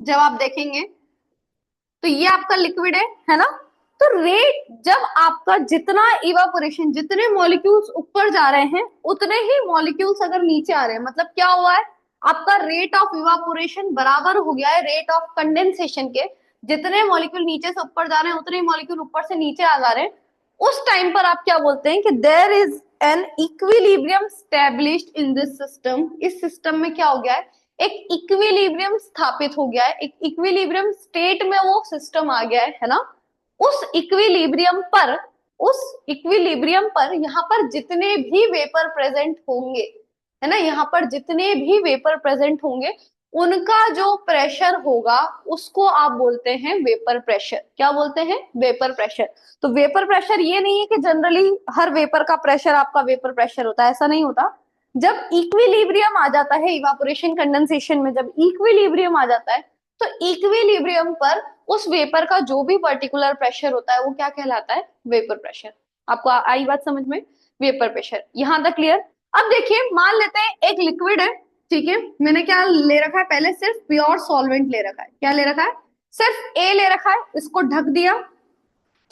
जब आप देखेंगे तो ये आपका लिक्विड है ना, तो रेट, जब आपका जितना इवापोरेशन, जितने मॉलिक्यूल्स ऊपर जा रहे हैं उतने ही मॉलिक्यूल्स अगर नीचे आ रहे हैं, मतलब क्या हुआ है? आपका रेट ऑफ इवापोरेशन बराबर हो गया है रेट ऑफ कंडेंसेशन के। जितने मॉलिक्यूल नीचे से ऊपर जा रहे हैं उतने ही मॉलिक्यूल ऊपर से नीचे आ जा रहे हैं। उस टाइम पर आप क्या बोलते हैं? कि there is an equilibrium established in this system. इस सिस्टम में क्या हो गया है? एक इक्विलिब्रियम स्थापित हो गया है, एक इक्विलिब्रियम स्टेट में वो सिस्टम आ गया है ना। उस इक्विलिब्रियम पर, उस इक्विलिब्रियम पर यहाँ पर जितने भी वेपर प्रेजेंट होंगे, है ना। यहाँ पर जितने भी वेपर प्रेजेंट होंगे उनका जो प्रेशर होगा उसको आप बोलते हैं वेपर प्रेशर। क्या बोलते हैं? Vapour pressure. तो वेपर प्रेशर ये नहीं है कि जनरली हर वेपर का प्रेशर आपका वेपर प्रेशर होता है, ऐसा नहीं होता। जब इक्विलिब्रियम आ जाता है इवापोरेशन कंडेंसेशन में, जब इक्विलिब्रियम आ जाता है तो इक्विलिब्रियम पर उस वेपर का जो भी पर्टिकुलर प्रेशर होता है वो क्या कहलाता है? Vapour pressure. आपको आई बात समझ में? वेपर प्रेशर यहां तक क्लियर। अब देखिए मान लेते हैं एक लिक्विड है, ठीक है। मैंने क्या ले रखा है? पहले सिर्फ प्योर सॉल्वेंट ले रखा है। क्या ले रखा है? सिर्फ ए ले रखा है, इसको ढक दिया,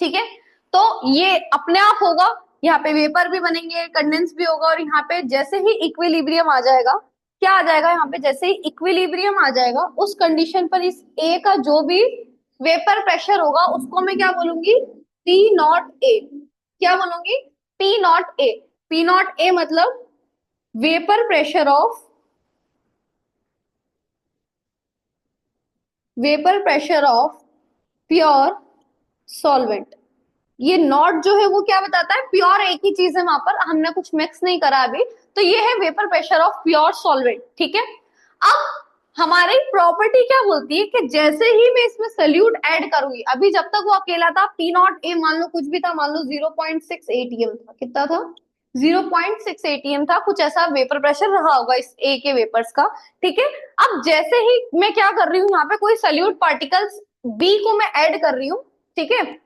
ठीक है। तो ये अपने आप होगा, यहाँ पे वेपर भी बनेंगे, कंडेंस भी होगा, और यहाँ पे जैसे ही इक्विलिब्रियम आ जाएगा, क्या आ जाएगा यहाँ पे? जैसे ही इक्विलिब्रियम आ जाएगा उस कंडीशन पर इस ए का जो भी वेपर प्रेशर होगा उसको मैं क्या बोलूंगी? P not A. क्या बोलूंगी? P not A. P not A मतलब vapour pressure of, vapour pressure of pure solvent. ये नॉट जो है वो क्या बताता है? प्योर एक ही चीज है, वहां पर हमने कुछ मिक्स नहीं करा अभी। तो ये है vapour pressure of pure solvent, ठीक है। अब हमारी प्रॉपर्टी क्या बोलती है कि जैसे ही मैं इसमें सोल्यूट ऐड करूंगी, अभी जब तक वो अकेला था पी नॉट ए, मान लो कुछ भी था, मान लो 0.6 एटीएम था। कितना था? 0.6 एटीएम था, कुछ ऐसा वेपर प्रेशर रहा होगा इस ए के वेपर्स का, ठीक है। अब जैसे ही मैं क्या कर रही हूँ, यहाँ पे कोई सोल्यूट पार्टिकल्स बी को मैं ऐड कर रही हूँ, ठीक है।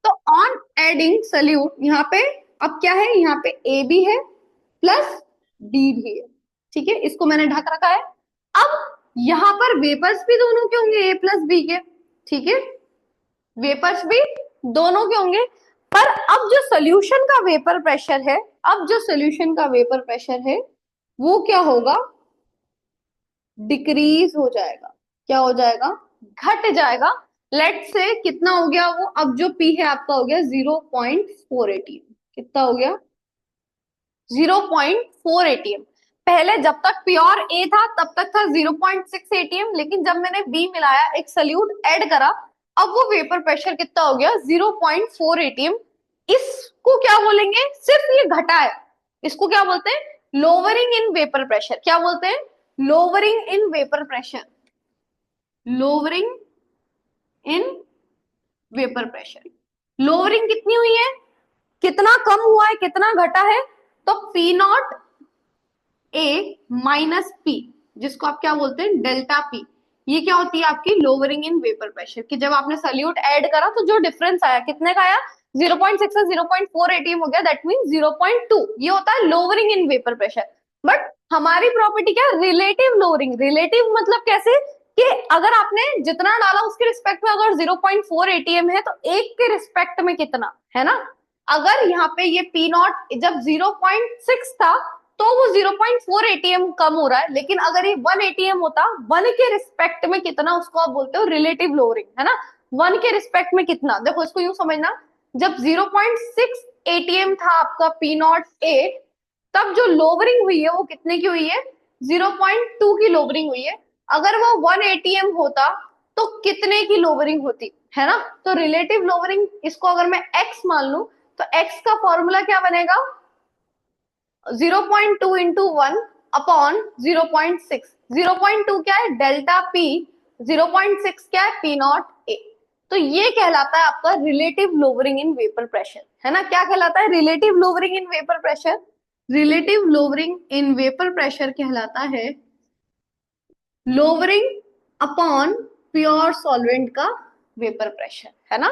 तो ऑन एडिंग सोल्यूट, यहाँ पे अब क्या है? यहाँ पे ए भी है प्लस डी भी है, ठीक है। इसको मैंने ढक रखा है। अब यहाँ पर वेपर्स भी दोनों के होंगे, ए प्लस बी के, ठीक है। वेपर्स भी दोनों के होंगे। पर अब जो सोल्यूशन का वेपर प्रेशर है, अब जो सोल्यूशन का वेपर प्रेशर है वो क्या होगा? डिक्रीज हो जाएगा। क्या हो जाएगा? घट जाएगा। लेट से कितना हो गया वो? अब जो पी है आपका हो गया 0.4 एटीएम। कितना हो गया? 0.4 एटीएम। पहले जब तक प्योर ए था तब तक था 0.6 एटीएम, लेकिन जब मैंने बी मिलाया, एक सल्यूट ऐड करा, अब वो वेपर प्रेशर कितना हो गया? 0.4 एटीएम। इसको क्या बोलेंगे? सिर्फ ये घटा है, इसको क्या बोलते हैं? Lowering in vapour pressure. क्या बोलते हैं? Lowering in vapour pressure. Lowering in vapour pressure. Lowering कितनी हुई है? कितना कम हुआ है, कितना घटा है? तो P not A minus P, जिसको आप क्या बोलते हैं? Delta P. ये क्या होती है? आपकी लोअरिंग इन वेपर प्रेशर। कि जब आपने सल्यूट ऐड करा तो जो डिफरेंस आया, कितने का आया? 0.6 से 0.4 एटीएम हो गया, दैट मीन 0.2। ये होता है lowering in vapour pressure. But हमारी प्रॉपर्टी क्या? Relative lowering. रिलेटिव मतलब कैसे? कि अगर आपने जितना डाला उसके रिस्पेक्ट में अगर 0.4 एटीएम है तो एक के रिस्पेक्ट में कितना है ना। अगर यहाँ पे ये पी नॉट जब 0.6 था तो वो 0.4 एटीएम कम हो रहा है, लेकिन अगर ये 1 एटीएम होता, 1 के रिस्पेक्ट में कितना, उसको आप बोलते हो रिलेटिव लोअरिंग, है ना। 1 के रिस्पेक्ट में कितना, देखो इसको यूं समझना, जब 0.6 एटीएम था आपका पी नॉट ए, तब जो लोअरिंग हुई है वो कितने की हुई है? 0.2 की लोअरिंग हुई है। अगर वो 1 एटीएम होता तो कितने की लोअरिंग होती, है ना। तो रिलेटिव लोअरिंग, इसको अगर मैं एक्स मान लू तो एक्स का फॉर्मूला क्या बनेगा? 0.2 इंटू 1 अपॉन 0.6। 0.2 क्या है? Delta P. 0.6 क्या है? P not a. तो ये कहलाता है आपका relative lowering in vapour pressure, है ना। क्या कहलाता है? Relative lowering in vapour pressure. Relative lowering in vapour pressure कहलाता है लोअरिंग अपॉन प्योर सॉल्वेंट का वेपर प्रेशर, है ना।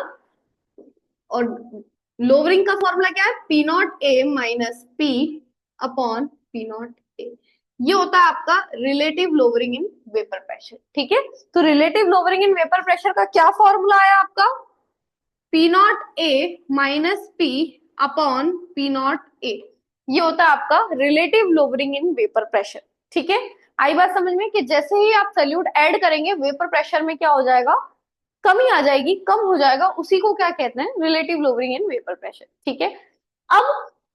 और लोअरिंग का फॉर्मूला क्या है? P not A minus P upon P not a. ये होता है आपका relative lowering in vapour pressure, ठीक है। तो relative lowering in vapour pressure का क्या फॉर्मूला आया आपका? P not A minus P upon P not a. ये होता है आपका relative lowering in vapour pressure, ठीक है। आई बात समझ में कि जैसे ही आप सल्यूट ऐड करेंगे वेपर प्रेशर में क्या हो जाएगा? कमी आ जाएगी, कम हो जाएगा, उसी को क्या कहते हैं? Relative lowering in vapour pressure, ठीक है। अब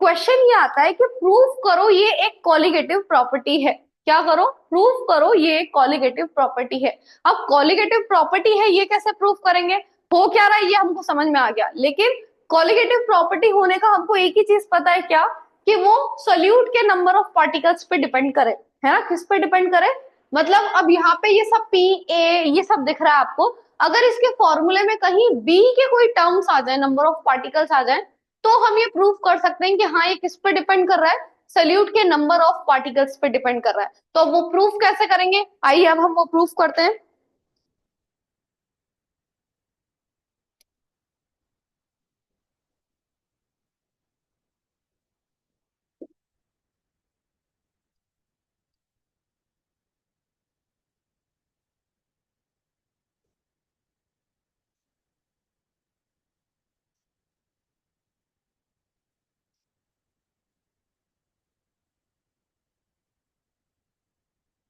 क्वेश्चन ये आता है कि प्रूफ करो ये एक कॉलिगेटिव प्रॉपर्टी है। क्या करो? प्रूफ करो ये एक कॉलिगेटिव प्रॉपर्टी है। अब कॉलिगेटिव प्रॉपर्टी है, ये कैसे प्रूफ करेंगे? हो क्या रहा है ये हमको समझ में आ गया, लेकिन कॉलिगेटिव प्रॉपर्टी होने का हमको एक ही चीज पता है क्या, कि वो सोल्यूट के नंबर ऑफ पार्टिकल्स पे डिपेंड करे, है ना, किस पे डिपेंड करे। मतलब अब यहाँ पे ये सब पी ए ये सब दिख रहा है आपको, अगर इसके फॉर्मूले में कहीं बी के कोई टर्म्स आ जाए, नंबर ऑफ पार्टिकल्स आ जाए, तो हम ये प्रूव कर सकते हैं कि हाँ ये किस पे डिपेंड कर रहा है, सोल्यूट के नंबर ऑफ पार्टिकल्स पे डिपेंड कर रहा है। तो अब वो प्रूफ कैसे करेंगे, आइए अब हम वो प्रूफ करते हैं।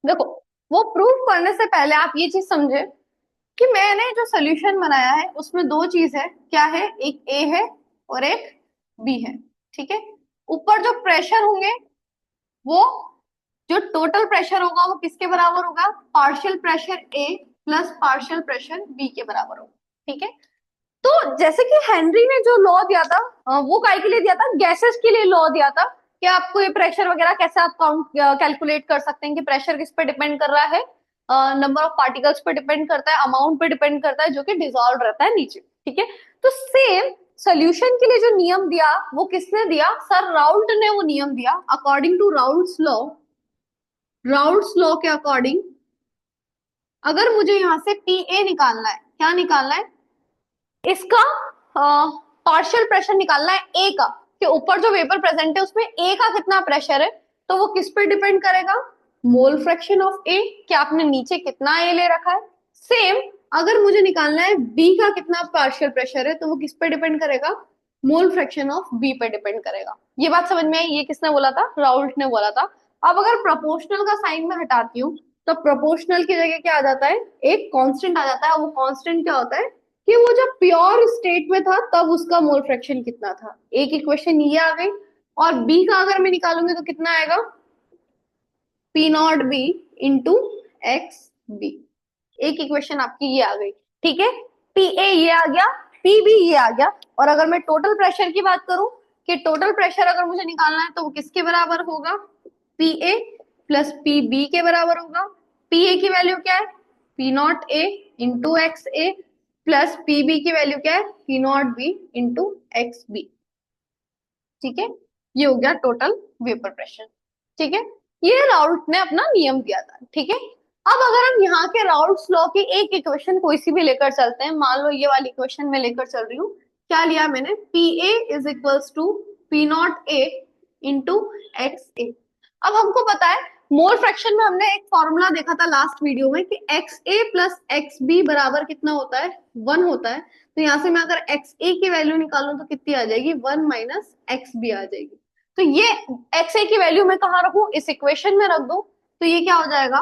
देखो, वो प्रूफ करने से पहले आप ये चीज समझे कि मैंने जो सोल्यूशन बनाया है उसमें दो चीज है, क्या है, एक ए है और एक बी है, ठीक है। ऊपर जो प्रेशर होंगे वो, जो टोटल प्रेशर होगा वो किसके बराबर होगा, पार्शियल प्रेशर ए प्लस पार्शियल प्रेशर बी के बराबर होगा, ठीक है। तो जैसे कि हेनरी ने जो लॉ दिया था, वो काय के लिए दिया था, गैसेस के लिए लॉ दिया था कि आपको ये प्रेशर वगैरह कैसे आप काउंट कैलकुलेट कर सकते हैं कि प्रेशर किस पे डिपेंड कर रहा है, नंबर ऑफ पार्टिकल्स पे डिपेंड करता है, अमाउंट पे डिपेंड करता है जो कि डिसॉल्व रहता है नीचे, ठीक है। तो सेम सोल्यूशन के लिए जो नियम दिया वो किसने दिया, सर राउल्ट ने वो नियम दिया। According to Raoult's law, Raoult's law के अकॉर्डिंग अगर मुझे यहाँ से पी ए निकालना है, क्या निकालना है, इसका पार्शियल प्रेशर निकालना है ए का, कि ऊपर जो वेपर प्रेजेंट है उसमें ए का कितना प्रेशर है, तो वो किस पे डिपेंड करेगा, मोल फ्रैक्शन ऑफ ए, कि आपने नीचे कितना ए ले रखा है। सेम अगर मुझे निकालना है बी का कितना पार्शियल प्रेशर है, तो वो किस पे डिपेंड करेगा, मोल फ्रैक्शन ऑफ बी पे डिपेंड करेगा। ये बात समझ में आई, ये किसने बोला था, राउल्ट ने बोला था। अब अगर प्रोपोर्शनल का साइन में हटाती हूँ, तो प्रोपोर्शनल की जगह क्या आ जाता है, एक कांस्टेंट आ जाता है। वो कांस्टेंट क्या होता है, कि वो जब प्योर स्टेट में था तब उसका मोल फ्रैक्शन कितना था। एक इक्वेशन ये आ गई, और बी का अगर मैं निकालूंगी तो कितना आएगा, P naught B into X B. एक इक्वेशन आपकी ये आ गई, ठीक है। पी ए ये आ गया, पी बी ये आ गया। और अगर मैं टोटल प्रेशर की बात करूं, कि टोटल प्रेशर अगर मुझे निकालना है तो वो किसके बराबर होगा, P A plus P B के बराबर होगा। पी ए की वैल्यू क्या है, P not A into X A, plus P B की वैल्यू क्या है, P naught B into X B, ठीक है। ये हो गया टोटल वेपर प्रेशर, ठीक है। ये राउल्ट ने अपना नियम दिया था, ठीक है। अब अगर हम यहाँ के राउल्ट्स लॉ की एक इक्वेशन कोई सी भी लेकर चलते हैं, मान लो ये वाली इक्वेशन में लेकर चल रही हूँ, क्या लिया मैंने, P A is equals to P not A into X A. अब हमको पता है, मोल फ्रैक्शन में हमने एक फॉर्मूला देखा था लास्ट वीडियो में, कि x A plus x B बराबर कितना होता है, 1 होता है। तो यहाँ से मैं अगर एक्स ए की वैल्यू निकालूं तो कितनी आ जाएगी, 1 माइनस एक्स बी आ जाएगी। तो ये एक्स ए की वैल्यू मैं कहाँ रखूं, इस इक्वेशन में रख दो। तो ये क्या हो जाएगा,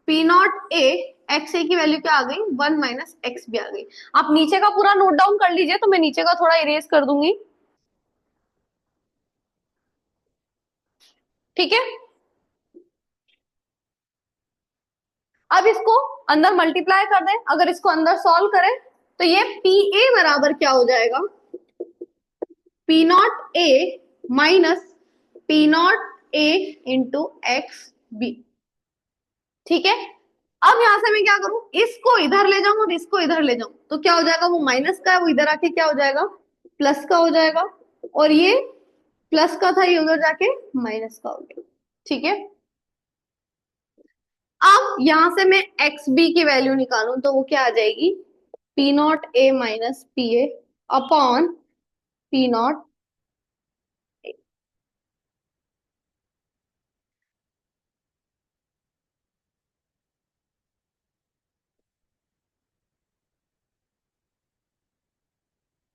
पी नॉट ए, एक्स ए की वैल्यू क्या आ गई, 1 माइनस एक्स बी आ गई। आप नीचे का पूरा नोट डाउन कर लीजिए, तो मैं नीचे का थोड़ा इरेज कर दूंगी, ठीक है। अब इसको अंदर मल्टीप्लाई कर दें, अगर इसको अंदर सॉल्व करें तो ये पी ए बराबर क्या हो जाएगा, P not A minus P not A into X B, ठीक है। अब यहां से मैं क्या करूं, इसको इधर ले जाऊं और इसको इधर ले जाऊं, तो क्या हो जाएगा, वो माइनस का है वो इधर आके क्या हो जाएगा, प्लस का हो जाएगा। और ये प्लस का था ये उधर जाके माइनस का हो गया, ठीक है। अब यहां से मैं एक्स बी की वैल्यू निकालूं तो वो क्या आ जाएगी, P not A minus P A upon P not.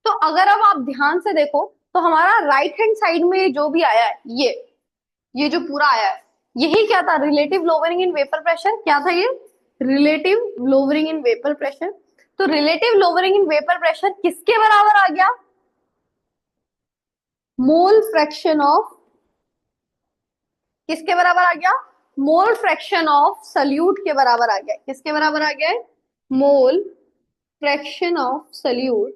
तो अगर अब आप ध्यान से देखो, तो हमारा राइट हैंड साइड में जो भी आया है, ये जो पूरा आया है, यही क्या था, relative lowering in vapour pressure. क्या था ये, relative lowering in vapour pressure. तो relative lowering in vapour pressure किसके बराबर आ गया, मोल फ्रैक्शन ऑफ, किसके बराबर आ गया, मोल फ्रैक्शन ऑफ सल्यूट के बराबर आ गया। किसके बराबर आ गया है, मोल fraction of solute,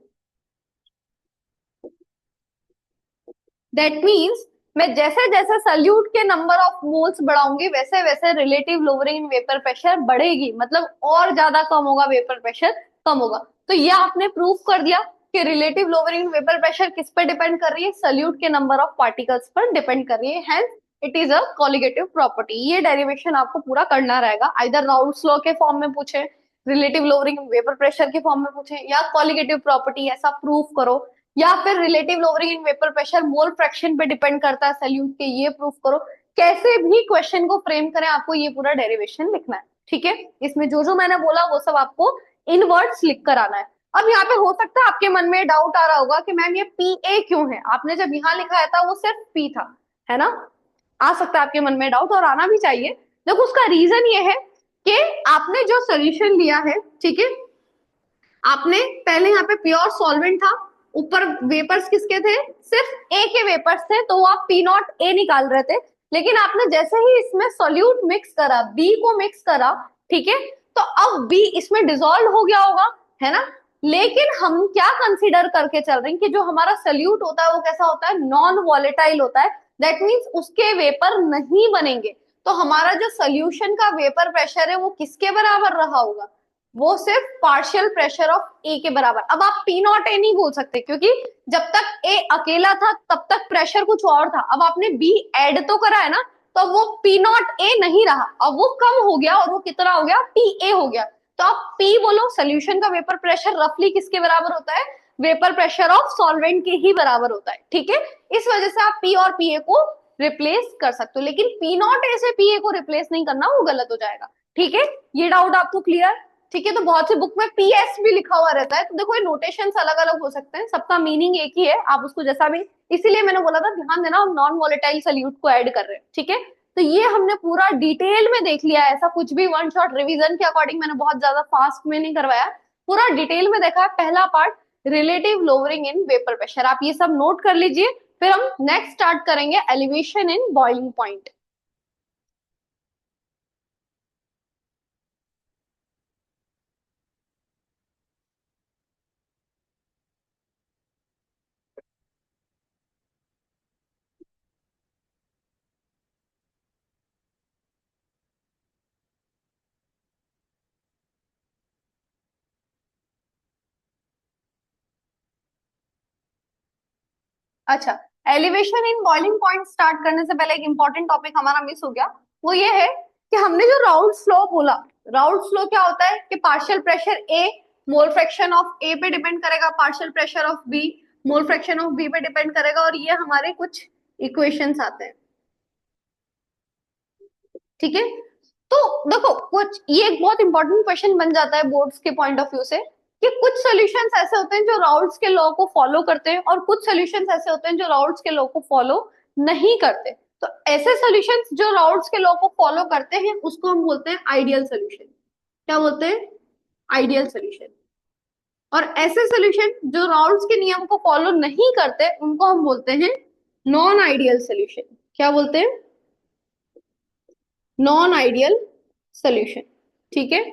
that means मैं जैसे जैसे सल्यूट के नंबर ऑफ मोल्स बढ़ाऊंगी वैसे वैसे relative lowering in vapour pressure बढ़ेगी, मतलब और ज्यादा कम होगा, वेपर प्रेशर कम होगा। तो ये आपने प्रूफ कर दिया कि रिलेटिव लोअरिंग वेपर प्रेशर किस पर डिपेंड कर रही है, सल्यूट के नंबर ऑफ पार्टिकल्स पर डिपेंड कर रही है, hence it is a colligative property. ये डेरिवेशन आपको पूरा करना रहेगा, आइदर राउल्स लॉ के फॉर्म में पूछे, रिलेटिव लोअरिंग वेपर प्रेशर के फॉर्म में पूछे, या कॉलिगेटिव प्रॉपर्टी ऐसा प्रूफ करो, या फिर relative lowering in vapour pressure mole fraction पे डिपेंड करता है सल्यूट के, ये प्रूफ करो। कैसे भी क्वेश्चन को फ्रेम करें आपको ये पूरा डेरिवेशन लिखना है, ठीक है। इसमें जो जो मैंने बोला वो सब आपको इन वर्ड्स लिख कर आना है। अब यहाँ पे हो सकता है आपके मन में डाउट आ रहा होगा कि मैम ये पी ए क्यों है, आपने जब यहाँ लिखाया था वो सिर्फ पी था, है ना। आ सकता है आपके मन में डाउट, और आना भी चाहिए। देखो उसका रीजन ये है कि आपने जो सोल्यूशन लिया है, ठीक है, आपने पहले यहाँ पे प्योर सॉल्वेंट था, ऊपर वेपर्स किसके थे, सिर्फ ए के वेपर्स थे, तो आप पी नॉट ए निकाल रहे थे। लेकिन आपने जैसे ही इसमें सोल्यूट मिक्स करा, बी को मिक्स करा, ठीक है, तो अब बी इसमें डिसॉल्व हो गया होगा, है ना। लेकिन हम क्या कंसीडर करके चल रहे हैं कि जो हमारा सोल्यूट होता है वो कैसा होता है, नॉन वॉलेटाइल होता है, दैट मीन्स उसके वेपर नहीं बनेंगे। तो हमारा जो सोल्यूशन का वेपर प्रेशर है वो किसके बराबर रहा होगा, वो सिर्फ पार्शियल प्रेशर ऑफ ए के बराबर। अब आप पी नॉट ए नहीं बोल सकते क्योंकि जब तक ए अकेला था तब तक प्रेशर कुछ और था, अब आपने बी ऐड तो करा है ना, तो अब वो पी नॉट ए नहीं रहा, अब वो कम हो गया और वो कितना हो गया, पी ए हो गया। तो आप पी बोलो, सोल्यूशन का वेपर प्रेशर रफली किसके बराबर होता है, वेपर प्रेशर ऑफ सॉल्वेंट के ही बराबर होता है, ठीक है। इस वजह से आप पी और पी ए को रिप्लेस कर सकते हो, लेकिन पी नॉट ए से पी ए को रिप्लेस नहीं करना, वो गलत हो जाएगा, ठीक है। ये डाउट आपको क्लियर, ठीक है। तो बहुत सी बुक में पीएस भी लिखा हुआ रहता है, तो देखो ये नोटेशंस अलग अलग हो सकते हैं, सबका मीनिंग एक ही है, आप उसको जैसा भी, इसीलिए मैंने बोला था ध्यान देना, हम नॉन वॉलेटाइल सल्यूट को ऐड कर रहे हैं, ठीक है। तो ये हमने पूरा डिटेल में देख लिया है, ऐसा कुछ भी वन शॉट रिवीजन के अकॉर्डिंग मैंने बहुत ज्यादा फास्ट में नहीं करवाया, पूरा डिटेल में देखा है। पहला part relative lowering in vapour pressure, आप ये सब नोट कर लीजिए, फिर हम नेक्स्ट स्टार्ट करेंगे एलिवेशन इन बॉइलिंग पॉइंट। अच्छा, elevation in boiling point start करने से पहले एक इंपॉर्टेंट टॉपिक हमारा मिस हो गया, वो ये है कि हमने जो राउल्ट्स लॉ बोला, राउल्ट्स लॉ क्या होता है कि partial pressure A mole fraction of A पे डिपेंड करेगा, partial pressure of B mole fraction of B पे डिपेंड करेगा, और ये हमारे कुछ इक्वेशंस आते हैं, ठीक है। तो देखो कुछ, ये एक बहुत इंपॉर्टेंट क्वेश्चन बन जाता है बोर्ड्स के पॉइंट ऑफ व्यू से, कि कुछ सॉल्यूशंस ऐसे होते हैं जो राउल्ट्स के लॉ को फॉलो करते हैं, और कुछ सॉल्यूशंस ऐसे होते हैं जो राउल्ट्स के लॉ को फॉलो नहीं करते। तो ऐसे सॉल्यूशंस जो राउल्ट्स के लॉ को फॉलो करते हैं उसको हम बोलते हैं आइडियल सॉल्यूशन। क्या बोलते हैं, आइडियल सॉल्यूशन। और ऐसे सॉल्यूशन जो राउल्ट्स के नियम को फॉलो नहीं करते उनको हम बोलते हैं नॉन आइडियल सॉल्यूशन। क्या बोलते हैं, नॉन आइडियल सॉल्यूशन, ठीक है।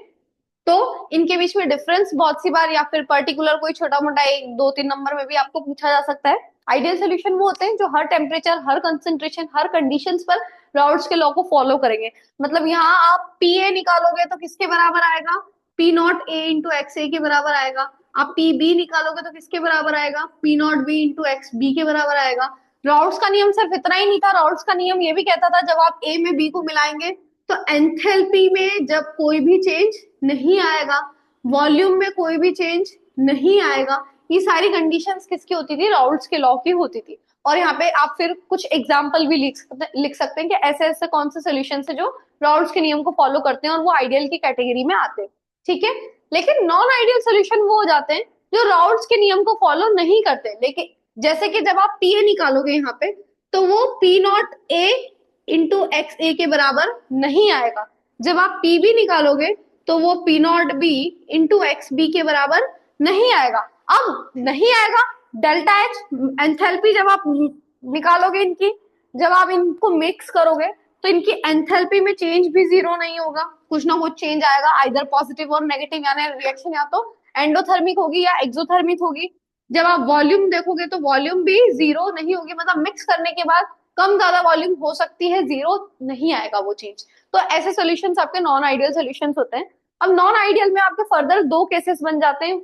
तो इनके बीच में डिफरेंस बहुत सी बार, या फिर पर्टिकुलर कोई छोटा मोटा एक दो तीन नंबर में भी आपको पूछा जा सकता है। आइडियल सॉल्यूशन वो होते हैं जो हर टेम्परेचर, हर कंसेंट्रेशन, हर कंडीशंस पर राउल्ट्स के लॉ को फॉलो करेंगे। मतलब यहाँ आप पी ए निकालोगे तो किसके बराबर आएगा, P not A into X A के बराबर आएगा। आप पी बी निकालोगे तो किसके बराबर आएगा, P naught B into X B के बराबर आएगा। राउल्ट्स का नियम सिर्फ इतना ही नहीं था, राउल्ट्स का नियम ये भी कहता था जब आप ए में बी को मिलाएंगे तो एंथैल्पी में जब कोई भी चेंज नहीं आएगा, वॉल्यूम में कोई भी चेंज नहीं आएगा। ये सारी कंडीशंस किसकी होती थी, राउल्ट्स के लॉ की होती थी। और यहाँ पे आप फिर कुछ एग्जाम्पल भी लिख सकते हैं कि ऐसे ऐसे कौन से सोल्यूशन है जो राउल्ट्स के नियम को फॉलो करते हैं और वो आइडियल की कैटेगरी में आते हैं, ठीक है। लेकिन नॉन आइडियल सोल्यूशन वो हो जाते हैं जो राउल्ट्स के नियम को फॉलो नहीं करते। लेकिन जैसे कि जब आप पी ए निकालोगे यहाँ पे, तो वो P not A into X A के बराबर नहीं आएगा। जब आप पी बी निकालोगे तो वो P naught B into X B के बराबर नहीं आएगा। अब नहीं आएगा, डेल्टा एच एंथैल्पी जब आप निकालोगे इनकी, जब आप इनको मिक्स करोगे तो इनकी एंथैल्पी में चेंज भी जीरो नहीं होगा, कुछ ना कुछ चेंज आएगा, आइदर पॉजिटिव और नेगेटिव, यानी रिएक्शन या तो एंडोथर्मिक होगी या एक्सोथर्मिक होगी। जब आप वॉल्यूम देखोगे तो वॉल्यूम भी जीरो नहीं होगी, मतलब मिक्स करने के बाद कम ज्यादा वॉल्यूम हो सकती है, जीरो नहीं आएगा वो चीज। तो ऐसे सॉल्यूशंस आपके नॉन आइडियल सॉल्यूशंस होते हैं। अब नॉन आइडियल में आपके फर्दर दो केसेस बन जाते हैं,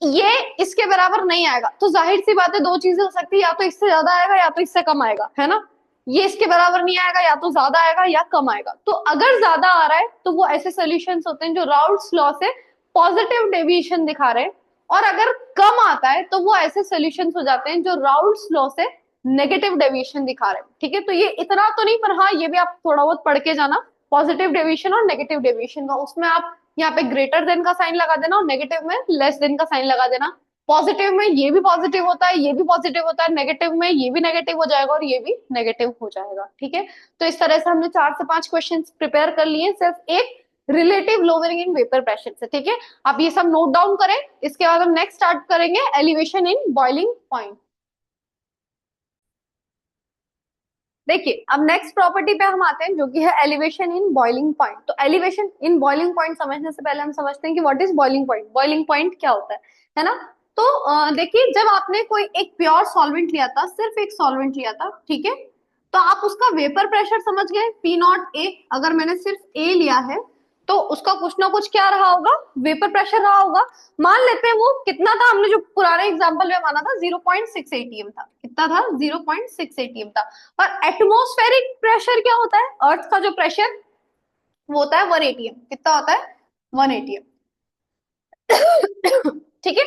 ये इसके बराबर नहीं आएगा तो जाहिर सी बात है दो चीजें हो सकती है, या तो इससे ज्यादा आएगा या तो इससे कम आएगा, है ना। ये इसके बराबर नहीं आएगा, या तो ज्यादा आएगा या कम आएगा। तो अगर ज्यादा आ रहा है तो वो ऐसे सॉल्यूशंस होते हैं जो राउल्ट्स लॉ से पॉजिटिव डेविएशन दिखा रहे हैं, और अगर कम आता है तो वो ऐसे सॉल्यूशंस हो जाते हैं जो राउल्ट्स लॉ से नेगेटिव डेविएशन दिखा रहे हैं। ठीक है, तो ये इतना तो नहीं, पर हाँ ये भी आप थोड़ा बहुत पढ़ के जाना, पॉजिटिव डेविएशन और नेगेटिव डेविएशन का। उसमें आप यहाँ पे ग्रेटर देन का साइन लगा देना और नेगेटिव में लेस देन का साइन लगा देना। पॉजिटिव में ये भी पॉजिटिव होता है, ये भी पॉजिटिव होता है, नेगेटिव में ये भी नेगेटिव हो जाएगा और ये भी नेगेटिव हो जाएगा। ठीक है, तो इस तरह से हमने 4 से 5 क्वेश्चन प्रिपेयर कर लिए सिर्फ एक relative lowering in vapour pressure से। ठीक है, आप ये सब नोट डाउन करें। इसके बाद हम नेक्स्ट स्टार्ट करेंगे एलिवेशन इन बॉइलिंग पॉइंट। देखिए अब नेक्स्ट प्रॉपर्टी पे हम आते हैं जो कि है एलिवेशन इन बॉइलिंग पॉइंट। तो एलिवेशन इन बॉइलिंग पॉइंट समझने से पहले हम समझते हैं कि what is boiling point. Boiling point क्या होता है ना। तो देखिए जब आपने कोई एक प्योर सॉल्वेंट लिया था, सिर्फ एक सॉल्वेंट लिया था, ठीक है, तो आप उसका वेपर प्रेशर समझ गए, पी नॉट ए। अगर मैंने सिर्फ ए लिया है तो उसका कुछ ना कुछ क्या रहा होगा, वेपर प्रेशर रहा होगा। मान लेते हैं वो कितना था, हमने जो पुराने एग्जांपल में माना था 0.6 एटीएम था। कितना था, 0.6 एटीएम था। और एटमॉस्फेरिक प्रेशर क्या होता है, अर्थ का जो प्रेशर वो होता है 1 एटीएम। कितना होता है, 1 एटीएम। ठीक है,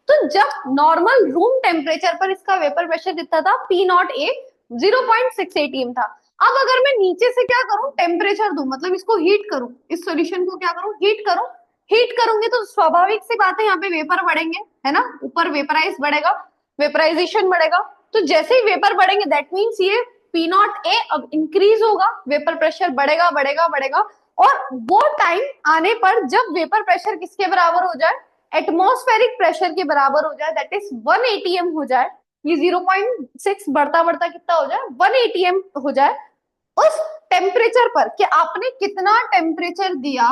तो जब नॉर्मल रूम टेम्परेचर पर इसका वेपर प्रेशर कितना था, पी नॉट ए 0.6 एटीएम था। अब अगर मैं नीचे से क्या करूं, टेम्परेचर दूं, मतलब इसको हीट करूं, इस सॉल्यूशन को क्या करूं, हीट करूं। हीट करूंगी तो स्वाभाविक सी बात है यहाँ पे वेपर बढ़ेंगे, है ना, ऊपर वेपराइज बढ़ेगा, वेपराइजेशन बढ़ेगा। तो जैसे ही वेपर बढ़ेंगे दैट मीन्स ये पी नॉट ए अब इंक्रीज होगा, वेपर प्रेशर बढ़ेगा बढ़ेगा बढ़ेगा। और वो टाइम आने पर जब वेपर प्रेशर किसके बराबर हो जाए, एटमॉस्फेरिक प्रेशर के बराबर हो जाए, दैट इज 1 एटीएम हो जाए, ये 0.6 बढ़ता बढ़ता कितना हो जाए, 1 एटीएम हो जाए, उस टेम्परेचर पर कि आपने कितना टेम्परेचर दिया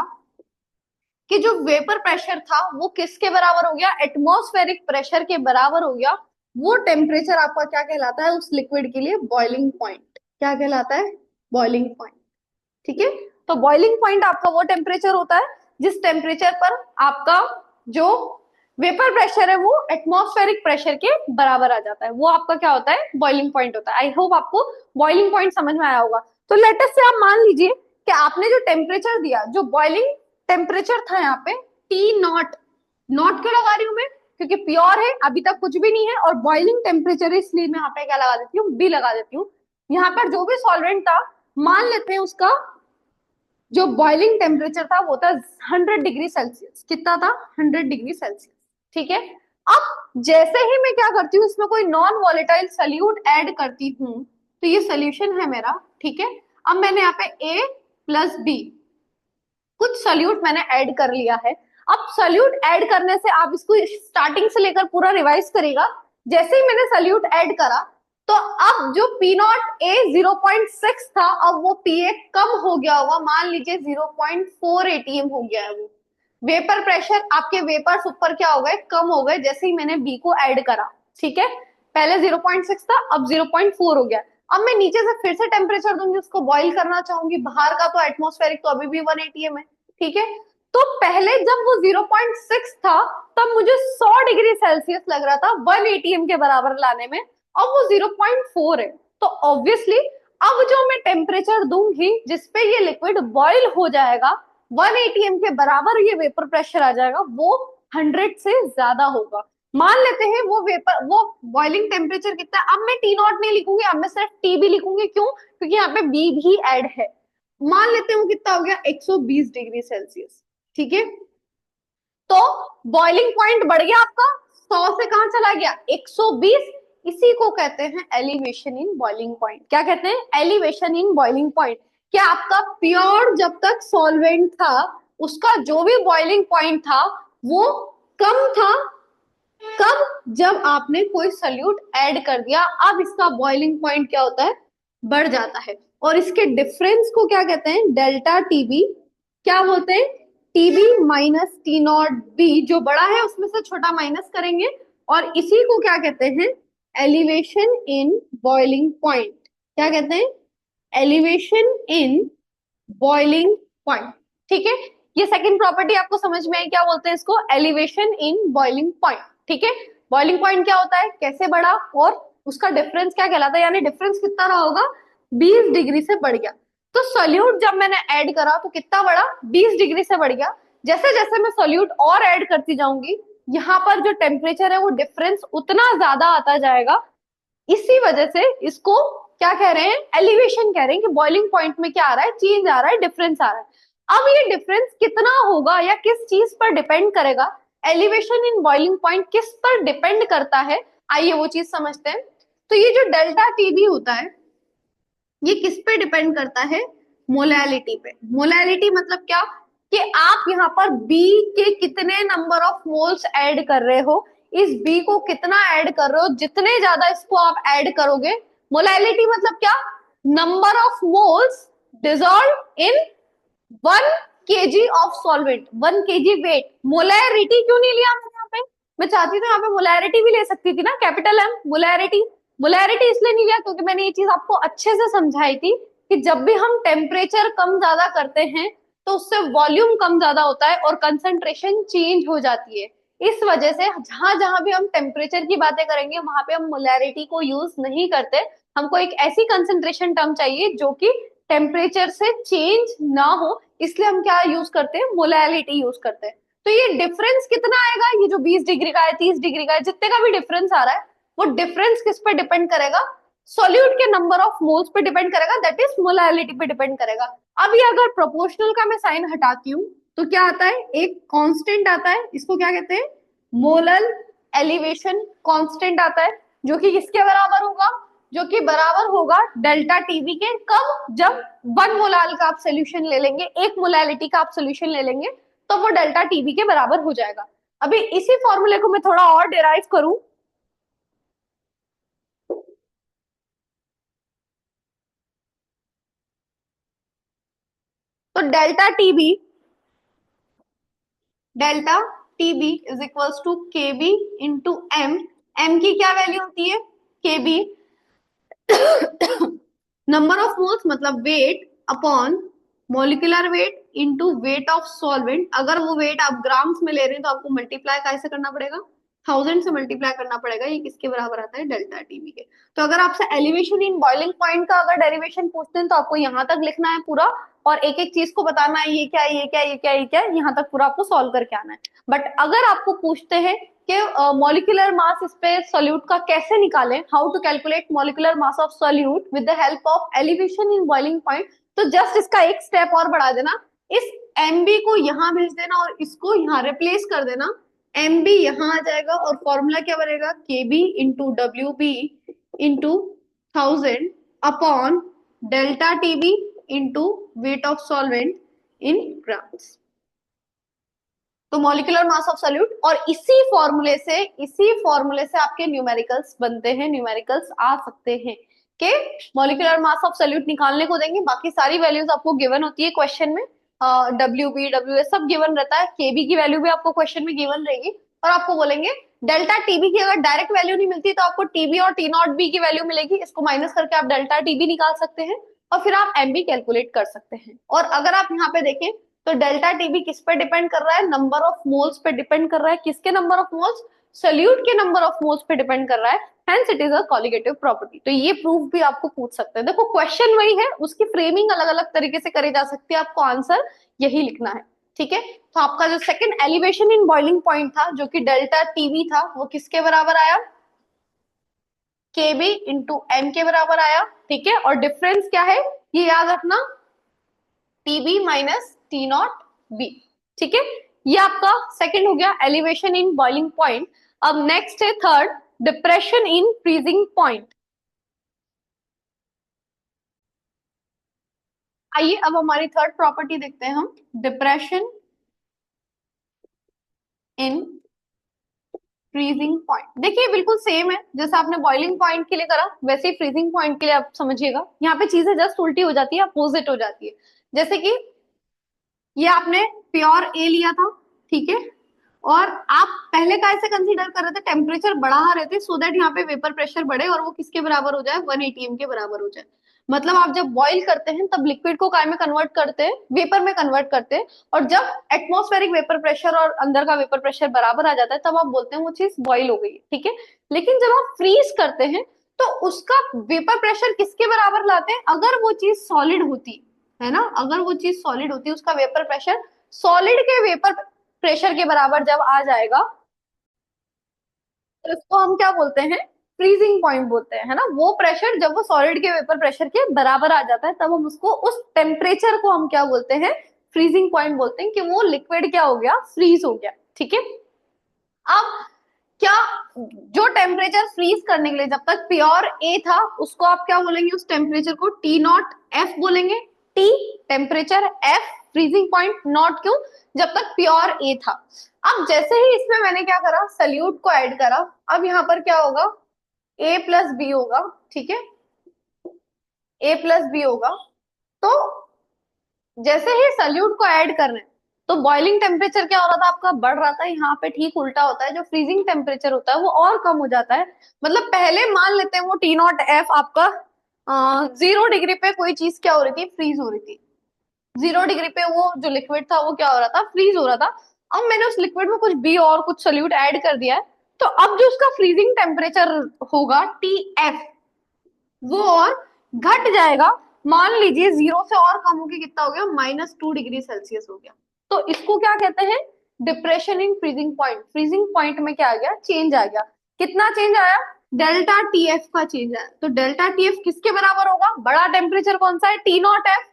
कि जो वेपर प्रेशर था वो किसके बराबर हो गया, एटमॉस्फेरिक प्रेशर के बराबर हो गया। वो टेम्परेचर आपका क्या कहलाता है उस लिक्विड के लिए, बॉइलिंग पॉइंट। क्या कहलाता है, बॉइलिंग पॉइंट। ठीक है, तो बॉइलिंग पॉइंट आपका वो टेम्परेचर होता है जिस टेम्परेचर पर आपका जो वेपर प्रेशर है वो एटमॉस्फेरिक प्रेशर के बराबर आ जाता है, वो आपका क्या होता है, बॉइलिंग पॉइंट होता है। आई होप आपको बॉइलिंग पॉइंट समझ में आया होगा। तो लेटेस्ट से आप मान लीजिए कि आपने जो टेम्परेचर दिया, जो बॉइलिंग टेम्परेचर था यहाँ पे टी नॉट, नॉट क्यों लगा रही हूं मैं, क्योंकि प्योर है, अभी तक कुछ भी नहीं है, और बॉइलिंग टेम्परेचर है, इसलिए मैं यहाँ पे क्या लगा देती हूँ, बी लगा देती हूँ। यहाँ पर जो भी सॉल्वेंट था मान लेते हैं उसका जो बॉइलिंग टेम्परेचर था वो था 100 डिग्री सेल्सियस। कितना था, 100 डिग्री सेल्सियस। ठीक है, अब जैसे ही मैं क्या करती हूँ, इसमें कोई नॉन वॉलेटाइल सल्यूट ऐड करती हूँ, तो ये सोल्यूशन है मेरा। ठीक है, अब मैंने यहाँ पे ए प्लस बी कुछ सल्यूट मैंने ऐड कर लिया है। अब सल्यूट ऐड करने से आप इसको स्टार्टिंग से लेकर पूरा रिवाइज करेगा। जैसे ही मैंने सल्यूट ऐड करा तो अब जो पी नॉट ए 0.6 था, अब वो पी ए कम हो गया होगा, मान लीजिए 0.4 एटीएम हो गया है वो। वेपर प्रेशर आपके वेपर्स ऊपर क्या हो गए, कम हो गए जैसे ही मैंने बी को ऐड करा। ठीक है, पहले 0.6 था अब 0.4 हो गया। अब मैं नीचे से फिर से टेम्परेचर दूंगी, उसको बॉईल करना चाहूंगी, बाहर का तो एटमॉस्फेरिक तो अभी भी 1 एटीएम है। ठीक है, तो पहले जब वो 0.6 था तब मुझे 100 डिग्री सेल्सियस लग रहा था 1 एटीएम के बराबर लाने में, अब वो 0.4 है। तो ऑब्वियसली अब जो मैं टेम्परेचर दूंगी जिसपे ये लिक्विड बॉईल हो जाएगा, 1 एटीएम के बराबर ये वेपर प्रेशर आ जाएगा, वो 100 से ज्यादा होगा। मान लेते हैं वो वेपर, वो बॉइलिंग टेम्परेचर कितना है, अब मैं टी नॉट नहीं लिखूंगी, अब मैं सिर्फ टी भी लिखूंगी। क्यों, क्योंकि यहाँ पे बी भी ऐड है। मान लेते हैं वो कितना हो गया, 120 डिग्री सेल्सियस। ठीक है, तो बॉइलिंग पॉइंट बढ़ गया आपका, 100 से कहां चला गया, 120। इसी को कहते हैं एलिवेशन इन बॉइलिंग पॉइंट। क्या कहते हैं, एलिवेशन इन बॉइलिंग पॉइंट। क्या आपका प्योर जब तक सॉल्वेंट था उसका जो भी बॉइलिंग पॉइंट था वो कम था, कब, जब आपने कोई सल्यूट ऐड कर दिया, अब इसका बॉइलिंग पॉइंट क्या होता है, बढ़ जाता है। और इसके डिफरेंस को क्या कहते हैं, डेल्टा टीबी। क्या बोलते हैं, TB minus T not be, जो बड़ा है उसमें से छोटा माइनस करेंगे, और इसी को क्या कहते हैं, एलिवेशन इन बॉइलिंग पॉइंट। क्या कहते हैं, एलिवेशन इन बॉइलिंग पॉइंट। ठीक है, ये सेकंड प्रॉपर्टी आपको समझ में आई, क्या बोलते हैं इसको, एलिवेशन इन बॉइलिंग पॉइंट। ठीक है, बॉइलिंग पॉइंट क्या होता है, कैसे बढ़ा, और उसका डिफरेंस क्या कहलाता है, यानी डिफरेंस कितना रहा होगा, 20 डिग्री से बढ़ गया। तो सोल्यूट जब मैंने ऐड करा तो कितना बढ़ा, 20 डिग्री से बढ़ गया। जैसे जैसे मैं सोल्यूट और ऐड करती जाऊंगी, यहाँ पर जो टेम्परेचर है वो डिफरेंस उतना ज्यादा आता जाएगा। इसी वजह से इसको क्या कह रहे हैं, एलिवेशन कह रहे हैं, कि बॉइलिंग पॉइंट में क्या आ रहा है, चेंज आ रहा है, डिफरेंस आ रहा है। अब ये डिफरेंस कितना होगा या किस चीज पर डिपेंड करेगा, एलिवेशन इन बॉइलिंग पॉइंट किस पर डिपेंड करता है, आइए वो चीज समझते हैं। तो ये जो डेल्टा टीबी होता है, ये किस पे डिपेंड करता है, मोलैलिटी पे। मोलैलिटी मतलब क्या, कि आप यहाँ पर बी के कितने नंबर ऑफ मोल्स ऐड कर रहे हो, इस बी को कितना ऐड कर रहे हो, जितने ज्यादा इसको आप ऐड करोगे। मोलैलिटी मतलब क्या, number of moles dissolve in 1 kg of solvent, 1 kg weight. Molarity क्यों नहीं लिया मैंने यहाँ पे, मैं चाहती तो यहाँ पे मोलैरिटी भी ले सकती थी ना, कैपिटल एम मोलैरिटी। मोलैरिटी इसलिए नहीं लिया क्योंकि मैंने ये चीज आपको अच्छे से समझाई थी कि जब भी हम टेम्परेचर कम ज्यादा करते हैं तो उससे वॉल्यूम कम ज्यादा होता है और कंसंट्रेशन चेंज हो जाती है। इस वजह से जहां जहां भी हम टेम्परेचर की बातें करेंगे वहां पे हम मोलैरिटी को यूज नहीं करते। हमको एक ऐसी कंसंट्रेशन टर्म चाहिए जो कि टेम्परेचर से चेंज ना हो, इसलिए हम क्या यूज करते हैं, मोलैलिटी यूज करते हैं। तो ये डिफरेंस कितना आएगा, ये जो 20 डिग्री का है, 30 डिग्री का है, जितने का भी डिफरेंस आ रहा है, वो डिफरेंस किस पे डिपेंड करेगा, सॉल्यूट के नंबर ऑफ मोल्स पे डिपेंड करेगा, दैट इज मोलैलिटी पे डिपेंड करेगा। अब ये अगर प्रोपोर्शनल का मैं साइन हटाती हूँ तो क्या आता है, एक कांस्टेंट आता है, इसको क्या कहते हैं, मोलल एलिवेशन कांस्टेंट आता है, जो कि किसके बराबर होगा, जो कि बराबर होगा डेल्टा टीवी के। कब, जब 1 मोलाल का आप सोल्यूशन ले लेंगे, 1 मोलैलिटी का आप सोल्यूशन ले लेंगे, तो वो डेल्टा टीवी के बराबर हो जाएगा। अभी इसी फॉर्मूले को मैं थोड़ा और डिराइव करूं, तो delta TB is equals to K B into M. M की क्या वैल्यू होती है, K B, number of moles मतलब weight upon molecular weight into weight of solvent. अगर वो वेट आप ग्राम्स में ले रहे हैं तो आपको मल्टीप्लाई कैसे करना पड़ेगा, 1000 से मल्टीप्लाई करना पड़ेगा। ये किसके बराबर आता है, डेल्टा टीबी के। तो अगर आपसे एलिवेशन इन बॉइलिंग पॉइंट का अगर डेरिवेशन पूछते हैं तो आपको यहाँ तक लिखना है पूरा, और एक एक चीज को बताना है, ये क्या है, ये क्या है, ये क्या है, ये क्या है, यहाँ तक पूरा आपको सॉल्व करके आना है। बट अगर आपको पूछते हैं कि मॉलिक्यूलर मास इस पे सोल्यूट का कैसे निकालें, how to calculate molecular mass of solute with the help of elevation in boiling point, तो जस्ट इसका एक स्टेप और बढ़ा देना, इस एमबी को यहाँ भेज देना और इसको यहाँ रिप्लेस कर देना, एम बी यहाँ आ जाएगा और फॉर्मूला क्या बनेगा, K B into W B into 1000 upon delta TB into weight of solvent in grams. तो मॉलिक्यूलर मास ऑफ सोल्यूट, और इसी फॉर्मूले से आपके न्यूमेरिकल्स बनते हैं, न्यूमेरिकल्स आ सकते हैं कि मॉलिक्यूलर मास ऑफ सोल्यूट निकालने को देंगे, बाकी सारी वैल्यूज आपको गिवन होती है क्वेश्चन में, डब्ल्यू बी डब्ल्यू एस सब गिवन रहता है, केबी की वैल्यू भी आपको क्वेश्चन में गिवन रहेगी, और आपको बोलेंगे डेल्टा टीबी की अगर डायरेक्ट वैल्यू नहीं मिलती तो आपको टीबी और टी नॉट बी की वैल्यू मिलेगी, इसको माइनस करके आप डेल्टा टीबी निकाल सकते हैं और फिर आप एमबी कैलकुलेट कर सकते हैं। और अगर आप यहाँ पे देखें तो डेल्टा टीबी किस पे डिपेंड कर रहा है, नंबर ऑफ मोल्स पे डिपेंड कर रहा है, किसके नंबर ऑफ मोल्स, सोल्यूट के नंबर ऑफ मोल्स पे डिपेंड कर रहा है, hence it is a colligative property. तो ये प्रूफ भी आपको पूछ सकते हैं, देखो क्वेश्चन वही है, उसकी फ्रेमिंग अलग अलग तरीके से करी जा सकती है, आपको आंसर यही लिखना है। ठीक है, तो आपका जो second elevation in boiling point था जो कि डेल्टा टीवी था, वो किसके बराबर आया, के बी इंटू एम के बराबर आया। ठीक है, और डिफरेंस क्या है ये याद रखना, TB minus T not be. ठीक है, ये आपका सेकंड हो गया एलिवेशन इन बॉइलिंग पॉइंट। अब नेक्स्ट है third, depression in freezing point. आइए अब हमारी थर्ड प्रॉपर्टी देखते हैं हम, डिप्रेशन इन फ्रीजिंग पॉइंट। देखिए बिल्कुल सेम है, जैसे आपने बॉइलिंग पॉइंट के लिए करा वैसे ही फ्रीजिंग पॉइंट के लिए आप समझिएगा, यहाँ पे चीजें जस्ट उल्टी हो जाती है, अपोजिट हो जाती है। जैसे कि ये आपने प्योर ए लिया था, ठीक है, और आप पहले का ऐसे कंसीडर कर रहे थे, टेम्परेचर बढ़ा रहे थे सो दैट यहाँ पे वेपर प्रेशर बढ़े और वो किसके बराबर हो जाए, 1 atm के बराबर हो जाए। मतलब आप जब बॉईल करते हैं तब लिक्विड को काय में कन्वर्ट करते हैं, वेपर में कन्वर्ट करते हैं, और जब एटमॉस्फेरिक वेपर प्रेशर और अंदर का वेपर प्रेशर बराबर आ जाता है तब आप बोलते हैं वो चीज बॉईल हो गई है, ठीक है। लेकिन जब आप फ्रीज करते हैं तो उसका वेपर प्रेशर किसके बराबर लाते हैं, अगर वो चीज सॉलिड होती है ना, अगर वो चीज सॉलिड होती है उसका वेपर प्रेशर सॉलिड के वेपर प्रेशर के बराबर जब आ जाएगा तो इसको हम क्या बोलते हैं, फ्रीजिंग पॉइंट बोलते हैं, है ना। वो प्रेशर जब वो सॉलिड के वेपर प्रेशर के बराबर आ जाता है तब हम उसको, उस टेम्परेचर को हम क्या बोलते हैं, फ्रीजिंग पॉइंट बोलते हैं, कि वो लिक्विड क्या हो गया, फ्रीज हो गया, ठीक है। अब क्या, जो टेम्परेचर फ्रीज करने के लिए जब तक प्योर ए था उसको आप क्या बोलेंगे, उस टेम्परेचर को टी नॉट एफ बोलेंगे। T temperature, F freezing point, not क्यों, जब तक प्योर ए था। अब जैसे ही इसमें मैंने क्या करा, सल्यूट को ऐड करा, अब यहाँ पर क्या होगा, ए प्लस बी होगा, ठीक है, ए प्लस बी होगा। तो जैसे ही सल्यूट को ऐड कर रहे हैं तो बॉइलिंग टेम्परेचर क्या हो रहा था आपका, बढ़ रहा था। यहाँ पे ठीक उल्टा होता है, जो फ्रीजिंग टेम्परेचर होता है वो और कम हो जाता है। मतलब पहले मान लेते हैं वो टी नॉट एफ आपका 0 डिग्री पे कोई चीज क्या हो रही थी, फ्रीज हो रही थी। 0 डिग्री पे वो जो लिक्विड था वो क्या हो रहा था, फ्रीज हो रहा था। अब मैंने उस लिक्विड में कुछ बी और कुछ सोल्यूट ऐड कर दिया है, तो अब जो उसका फ्रीजिंग टेम्परेचर होगा टी एफ, वो और घट जाएगा। मान लीजिए 0 से और कम होके कितना हो गया, -2 डिग्री सेल्सियस हो गया। तो इसको क्या कहते हैं, depression in freezing point. Freezing point में क्या आ गया, चेंज आ गया। कितना चेंज आया, डेल्टा टी एफ का चेंज आया। तो डेल्टा टी एफ किसके बराबर होगा, बड़ा टेम्परेचर कौन सा है, T naught F.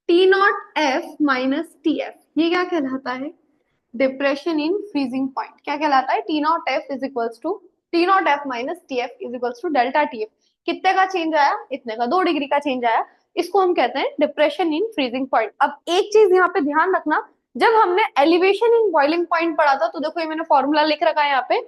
T naught F minus T F, ये क्या कहलाता है, डिप्रेशन इन फ्रीजिंग पॉइंट। क्या कहलाता है, T naught F is equals to T naught F minus T F is equals to delta T F. कितने का change आया, इतने का, 2 डिग्री का चेंज आया। इसको हम कहते हैं डिप्रेशन इन फ्रीजिंग पॉइंट। अब एक चीज यहाँ पे ध्यान रखना, जब हमने एलिवेशन इन बॉइलिंग पॉइंट पढ़ा था तो देखो ये मैंने फॉर्मूला लिख रखा है यहाँ पे,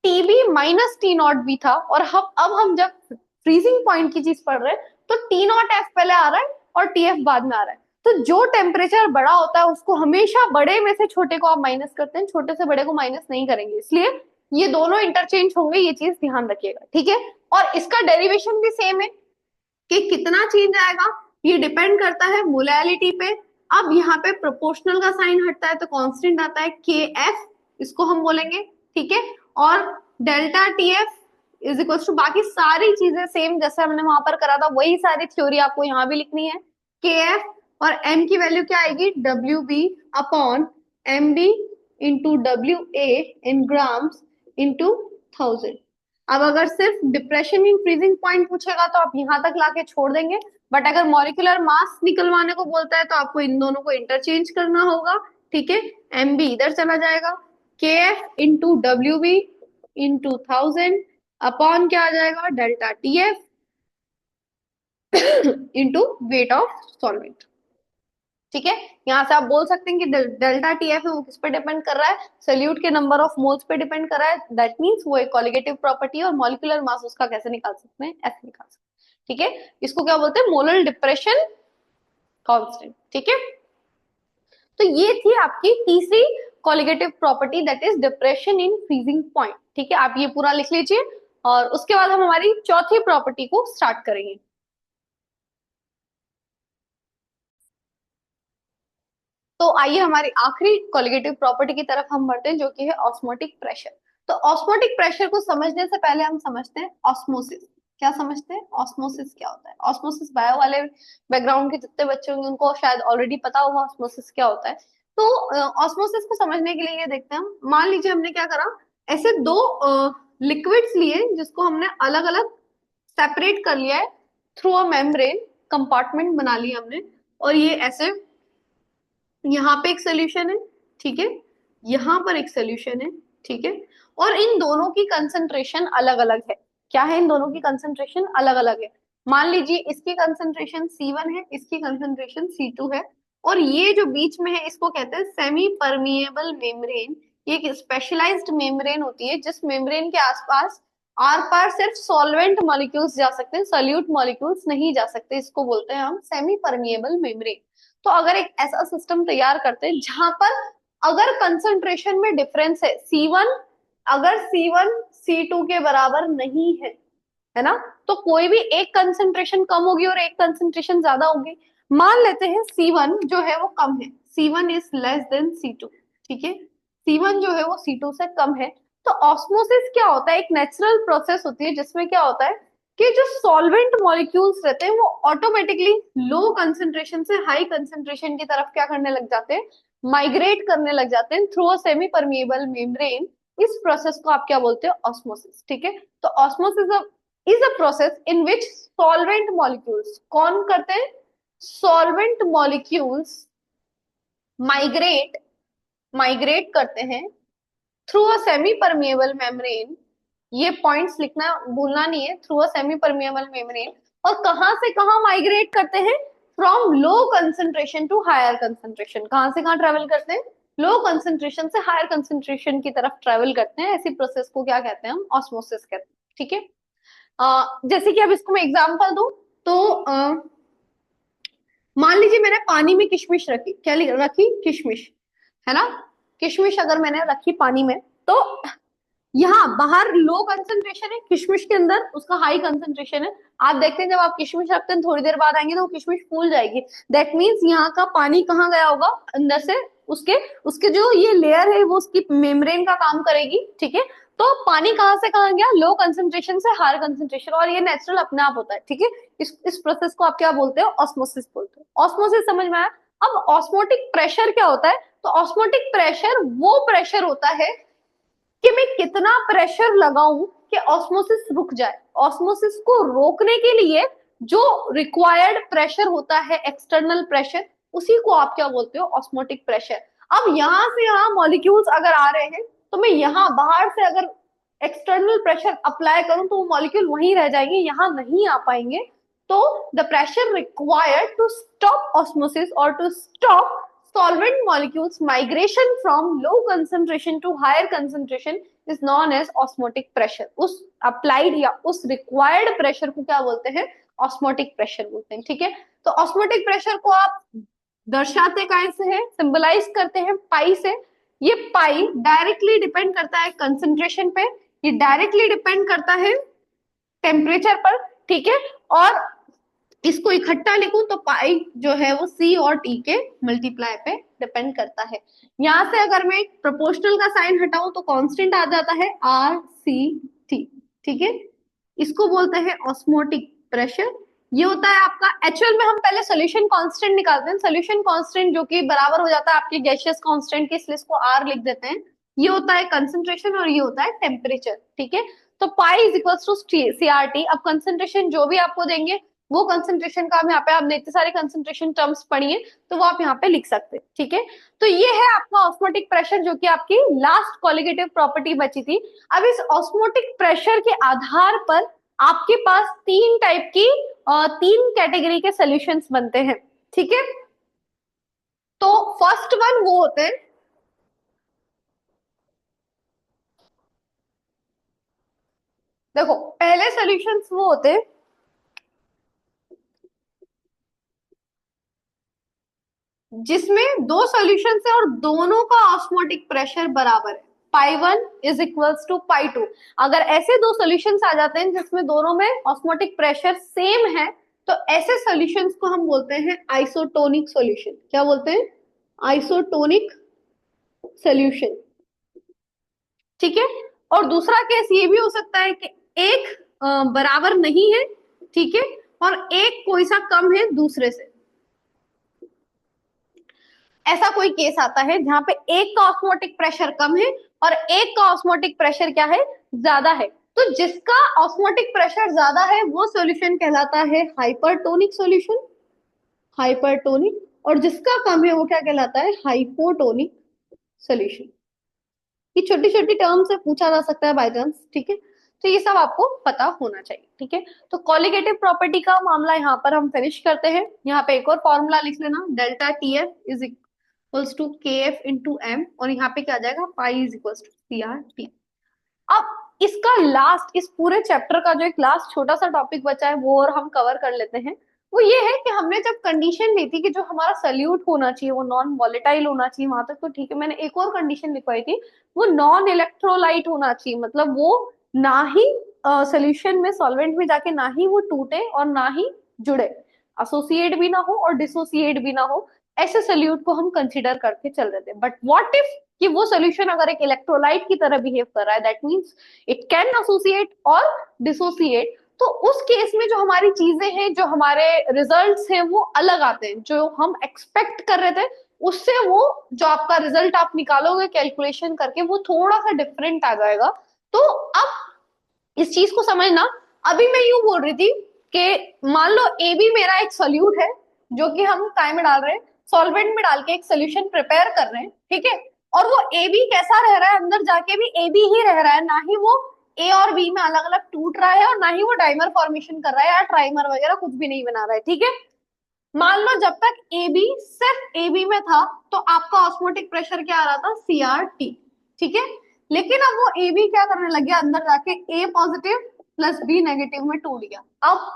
TB minus T not be था, और अब हम जब फ्रीजिंग पॉइंट की चीज पढ़ रहे हैं तो टी नॉट एफ पहले आ रहा है और टी एफ बाद में आ रहा है। तो जो टेम्परेचर बड़ा होता है उसको हमेशा बड़े में से छोटे को आप माइनस करते हैं, छोटे से बड़े को माइनस नहीं करेंगे, इसलिए ये दोनों इंटरचेंज होंगे, ये चीज ध्यान रखिएगा, ठीक है। और इसका डेरिवेशन भी सेम है कि कितना चेंज आएगा, ये डिपेंड करता है मोलैलिटी पे। अब यहाँ पे प्रोपोर्शनल का साइन हटता है तो कांस्टेंट आता है के एफ, इसको हम बोलेंगे, ठीक है। और delta T F is equal to, बाकी सारी चीजें सेम जैसे हमने वहां पर करा था वही सारी थ्योरी आपको यहाँ भी लिखनी है। के एफ और एम की वैल्यू क्या आएगी, W B upon M B into W A in grams into 1000। अब अगर सिर्फ डिप्रेशन इन फ्रीजिंग पॉइंट पूछेगा तो आप यहाँ तक लाके छोड़ देंगे, बट अगर मॉलिक्यूलर मास निकलवाने को बोलता है तो आपको इन दोनों को इंटरचेंज करना होगा, ठीक है। एम बी इधर चला जाएगा, K F into W B into 1000 upon क्या आ जाएगा, delta T F into weight of solvent, ठीक है। यहाँ से आप बोल सकते हैं कि डेल्टा टी एफ है वो किस पे डिपेंड कर रहा है, सोल्यूट के नंबर ऑफ मोल्स पे डिपेंड कर रहा है। दैट मींस वो एक कॉलिगेटिव प्रॉपर्टी है, और मॉलिक्यूलर मास उसका कैसे निकाल सकते हैं, ऐसे निकाल सकते हैं, ठीक है। इसको क्या बोलते हैं, मोलर डिप्रेशन कांस्टेंट, ठीक है। तो ये थी आपकी तीसरी colligative property, that is depression in freezing point, ठीक है। आप ये पूरा लिख लीजिए और उसके बाद हम हमारी चौथी प्रॉपर्टी को स्टार्ट करेंगे। तो आइए हमारी आखिरी कॉलिगेटिव प्रॉपर्टी की तरफ हम बढ़ते हैं, जो कि है ऑस्मोटिक प्रेशर। तो ऑस्मोटिक प्रेशर को समझने से पहले हम समझते हैं ऑस्मोसिस। क्या समझते हैं, ऑस्मोसिस क्या होता है। ऑस्मोसिस बायो वाले बैकग्राउंड के जितने बच्चे होंगे उनको शायद ऑलरेडी पता होगा ऑस्मोसिस क्या होता है। तो ऑस्मोसिस को समझने के लिए ये देखते हैं हम, मान लीजिए हमने क्या करा, ऐसे दो लिक्विड्स लिए जिसको हमने अलग अलग सेपरेट कर लिया है थ्रू अ मेम्ब्रेन, कंपार्टमेंट बना लिया हमने, और ये ऐसे यहाँ पे एक सोल्यूशन है, ठीक है, यहाँ पर एक सोल्यूशन है, ठीक है। और इन दोनों की कंसंट्रेशन अलग अलग है। क्या है, इन दोनों की कंसंट्रेशन अलग अलग है। मान लीजिए इसकी कंसंट्रेशन C1 है, इसकी कंसंट्रेशन C2 है, और ये जो बीच में है इसको कहते हैं सेमी परमिएबल मेम्ब्रेन। ये एक स्पेशलाइज्ड मेम्ब्रेन होती है जिस मेम्ब्रेन के आसपास आर पार सिर्फ सॉल्वेंट मॉलिक्यूल्स जा सकते हैं, सोल्यूट मॉलिक्यूल्स नहीं जा सकते, इसको बोलते हैं हम सेमी परमिएबल मेम्ब्रेन। तो अगर एक ऐसा सिस्टम तैयार करते हैं जहां पर अगर कंसंट्रेशन में डिफरेंस है C1, अगर C1 C2 के बराबर नहीं है ना, तो कोई भी एक कंसंट्रेशन कम होगी और एक कंसंट्रेशन ज्यादा होगी। मान लेते हैं C1 जो है वो कम है, C1 is less than C2, ठीक है, C1 जो है वो C2 से कम है। तो ऑस्मोसिस क्या होता है, एक नेचुरल प्रोसेस होती है जिसमें क्या होता है कि जो सॉल्वेंट मॉलिक्यूल्स रहते हैं वो ऑटोमेटिकली लो कंसंट्रेशन से हाई कंसंट्रेशन की तरफ क्या करने लग जाते हैं, माइग्रेट करने लग जाते हैं through a semi permeable membrane. इस प्रोसेस को आप क्या बोलते हो, ऑस्मोसिस, ठीक है। तो osmosis is a process in which solvent molecules कौन करते हैं, सॉल्वेंट मॉलिक्यूल्स माइग्रेट माइग्रेट करते हैं through a semi permeable membrane. ये पॉइंट्स लिखना भूलना नहीं है, through a semi permeable membrane. और कहां से कहां माइग्रेट करते हैं, from low concentration to higher concentration. कहां से कहां ट्रेवल करते हैं, लो कंसंट्रेशन से हायर कंसंट्रेशन की तरफ ट्रेवल करते हैं। ऐसी प्रोसेस को क्या कहते हैं, हम ऑस्मोसिस कहते हैं, ठीक है। जैसे कि अब इसको मैं एग्जांपल दूं तो मान लीजिए मैंने पानी में किशमिश रखी, क्या रखी, किशमिश, है ना। किशमिश अगर मैंने रखी पानी में, तो यहाँ बाहर लो कंसंट्रेशन है, किशमिश के अंदर उसका हाई कंसंट्रेशन है। आप देखते हैं जब आप किशमिश रखते हैं थोड़ी देर बाद आएंगे तो वो किशमिश फूल जाएगी। दैट मीन्स यहाँ का पानी कहाँ गया होगा, अंदर से उसके उसके जो ये लेयर है वो उसकी मेम्ब्रेन का काम करेगी, ठीक है। तो पानी कहाँ से कहाँ गया, लो कंसंट्रेशन से हायर कंसंट्रेशन, और ये नेचुरल अपने आप होता है, ठीक है। इस प्रोसेस को आप क्या बोलते हो, ऑस्मोसिस बोलते हो। ऑस्मोसिस समझ में आया। अब ऑस्मोटिक प्रेशर क्या होता है, तो ऑस्मोटिक प्रेशर वो प्रेशर होता है कि मैं कितना प्रेशर लगाऊं कि ऑस्मोसिस रुक जाए। ऑस्मोसिस को रोकने के लिए जो रिक्वायर्ड प्रेशर होता है, एक्सटर्नल प्रेशर, उसी को आप क्या बोलते हो, ऑस्मोटिक प्रेशर। अब यहां से यहां मॉलिक्यूल्स अगर आ रहे हैं तो मैं यहां बाहर से अगर एक्सटर्नल प्रेशर अप्लाई करूं तो वो मॉलिक्यूल वहीं रह जाएंगे, यहां नहीं आ पाएंगे। तो the pressure required to stop osmosis और to stop solvent molecules migration from low concentration to higher concentration is known as osmotic pressure। उस applied या उस required pressure को क्या बोलते हैं, osmotic pressure बोलते हैं, ठीक है। तो osmotic pressure को आप दर्शाते कैसे हैं, सिंबलाइज करते हैं पाई से। ये पाई डायरेक्टली डिपेंड करता है कंसंट्रेशन पे, ये डायरेक्टली डिपेंड करता है टेम्परेचर पर, ठीक है। और इसको इकट्ठा लिखूं तो पाई जो है वो C और T के मल्टीप्लाई पे डिपेंड करता है। यहां से अगर मैं प्रोपोर्शनल का साइन हटाऊं तो कांस्टेंट आ जाता है RCT, ठीक है। इसको बोलते हैं ऑस्मोटिक प्रेशर। ये होता है आपका, एक्चुअल में हम पहले सोल्यूशन कांस्टेंट निकालते हैं, सोल्यूशन कांस्टेंट जो कि बराबर हो जाता है आपके गैसियस कांस्टेंट के, इसलिए इसको R लिख देते हैं। ये होता है कंसंट्रेशन और ये होता है टेम्परेचर, ठीक है। तो pi is equal to CRT। अब कंसंट्रेशन जो भी आपको देंगे वो कंसंट्रेशन का, हम यहाँ पे आपने इतने सारे कंसंट्रेशन टर्म्स पढ़ी है तो वो आप यहाँ पे लिख सकते हैं, ठीक है। तो ये है आपका ऑस्मोटिक प्रेशर जो कि आपकी लास्ट कॉलिगेटिव प्रॉपर्टी बची थी। अब इस ऑस्मोटिक प्रेशर के आधार पर आपके पास तीन टाइप की तीन कैटेगरी के सॉल्यूशंस बनते हैं, ठीक है। तो फर्स्ट वन वो होते हैं, देखो पहले सॉल्यूशंस वो होते हैं जिसमें दो सॉल्यूशन है और दोनों का ऑस्मोटिक प्रेशर बराबर है, पाई 1 इज इक्वल्स टू पाई 2। अगर ऐसे दो सॉल्यूशंस आ जाते हैं जिसमें दोनों में ऑस्मोटिक प्रेशर सेम है तो ऐसे सॉल्यूशंस को हम बोलते हैं आइसोटोनिक सॉल्यूशन। क्या बोलते हैं, आइसोटोनिक सॉल्यूशन, ठीक है। और दूसरा केस ये भी हो सकता है कि एक बराबर नहीं है, ठीक है, और एक कोई सा कम है दूसरे से। ऐसा कोई केस आता है जहां पे एक का ऑस्मोटिक प्रेशर कम है और एक का ऑस्मोटिक प्रेशर क्या है, ज्यादा है। तो जिसका ऑस्मोटिक प्रेशर ज्यादा है वो सॉल्यूशन कहलाता है हाइपरटोनिक सॉल्यूशन, हाइपरटोनिक। और जिसका कम है वो क्या कहलाता है, हाइपोटोनिक सॉल्यूशन। ये छोटी छोटी टर्म से पूछा जा सकता है बाय चांस, ठीक है। तो ये सब आपको पता होना चाहिए, ठीक है। तो कॉलिगेटिव प्रॉपर्टी का मामला यहाँ पर हम फिनिश करते हैं। यहाँ पे एक और फॉर्मूला लिख लेना, delta TF is equals to KF into M, और यहाँ पे क्या आ जाएगा, pi is equals to CRT। अब इसका लास्ट, इस पूरे चैप्टर का जो एक लास्ट छोटा सा टॉपिक बचा है वो और हम कवर कर लेते हैं। वो ये है कि हमने जब कंडीशन ली थी कि जो हमारा सल्यूट होना चाहिए वो नॉन वॉलेटाइल होना चाहिए, वहां तक तो ठीक है। मैंने एक और कंडीशन लिखवाई थी, वो नॉन इलेक्ट्रोलाइट होना चाहिए, मतलब वो ना ही सोल्यूशन में, सॉल्वेंट में जाके ना ही वो टूटे और ना ही जुड़े, एसोसिएट भी ना हो और डिसोसिएट भी ना हो, ऐसे सोल्यूट को हम कंसिडर करके चल रहे थे। बट व्हाट इफ कि वो सोल्यूशन अगर एक इलेक्ट्रोलाइट की तरह बिहेव कर रहा है, that means it can associate और डिसोसिएट, तो उस केस में जो हमारी चीजें हैं, जो हमारे रिजल्ट्स हैं, वो अलग आते हैं। जो हम एक्सपेक्ट कर रहे थे उससे वो जो आपका रिजल्ट आप निकालोगे कैलकुलेशन करके, वो थोड़ा सा डिफरेंट आ जाएगा। तो अब इस चीज को समझना। अभी मैं यूं बोल रही थी कि मान लो ए बी मेरा एक सोल्यूट है, जो कि हम काय में डाल रहे हैं, सॉल्वेंट में डाल के एक सोल्यूशन प्रिपेयर कर रहे हैं, ठीक है। और वो ए बी कैसा रह रहा है, अंदर जाके भी ए बी ही रह रहा है, ना ही वो ए और बी में अलग अलग टूट रहा है और ना ही वो डाइमर फॉर्मेशन कर रहा है या ट्राइमर वगैरह कुछ भी नहीं बना रहा है, ठीक है। मान लो जब तक ए बी सिर्फ ए बी में था तो आपका ऑस्मोटिक प्रेशर क्या आ रहा था, CRT, ठीक है। लेकिन अब वो ए बी क्या करने लग गया, अंदर जाके ए पॉजिटिव प्लस बी नेगेटिव में टूट गया। अब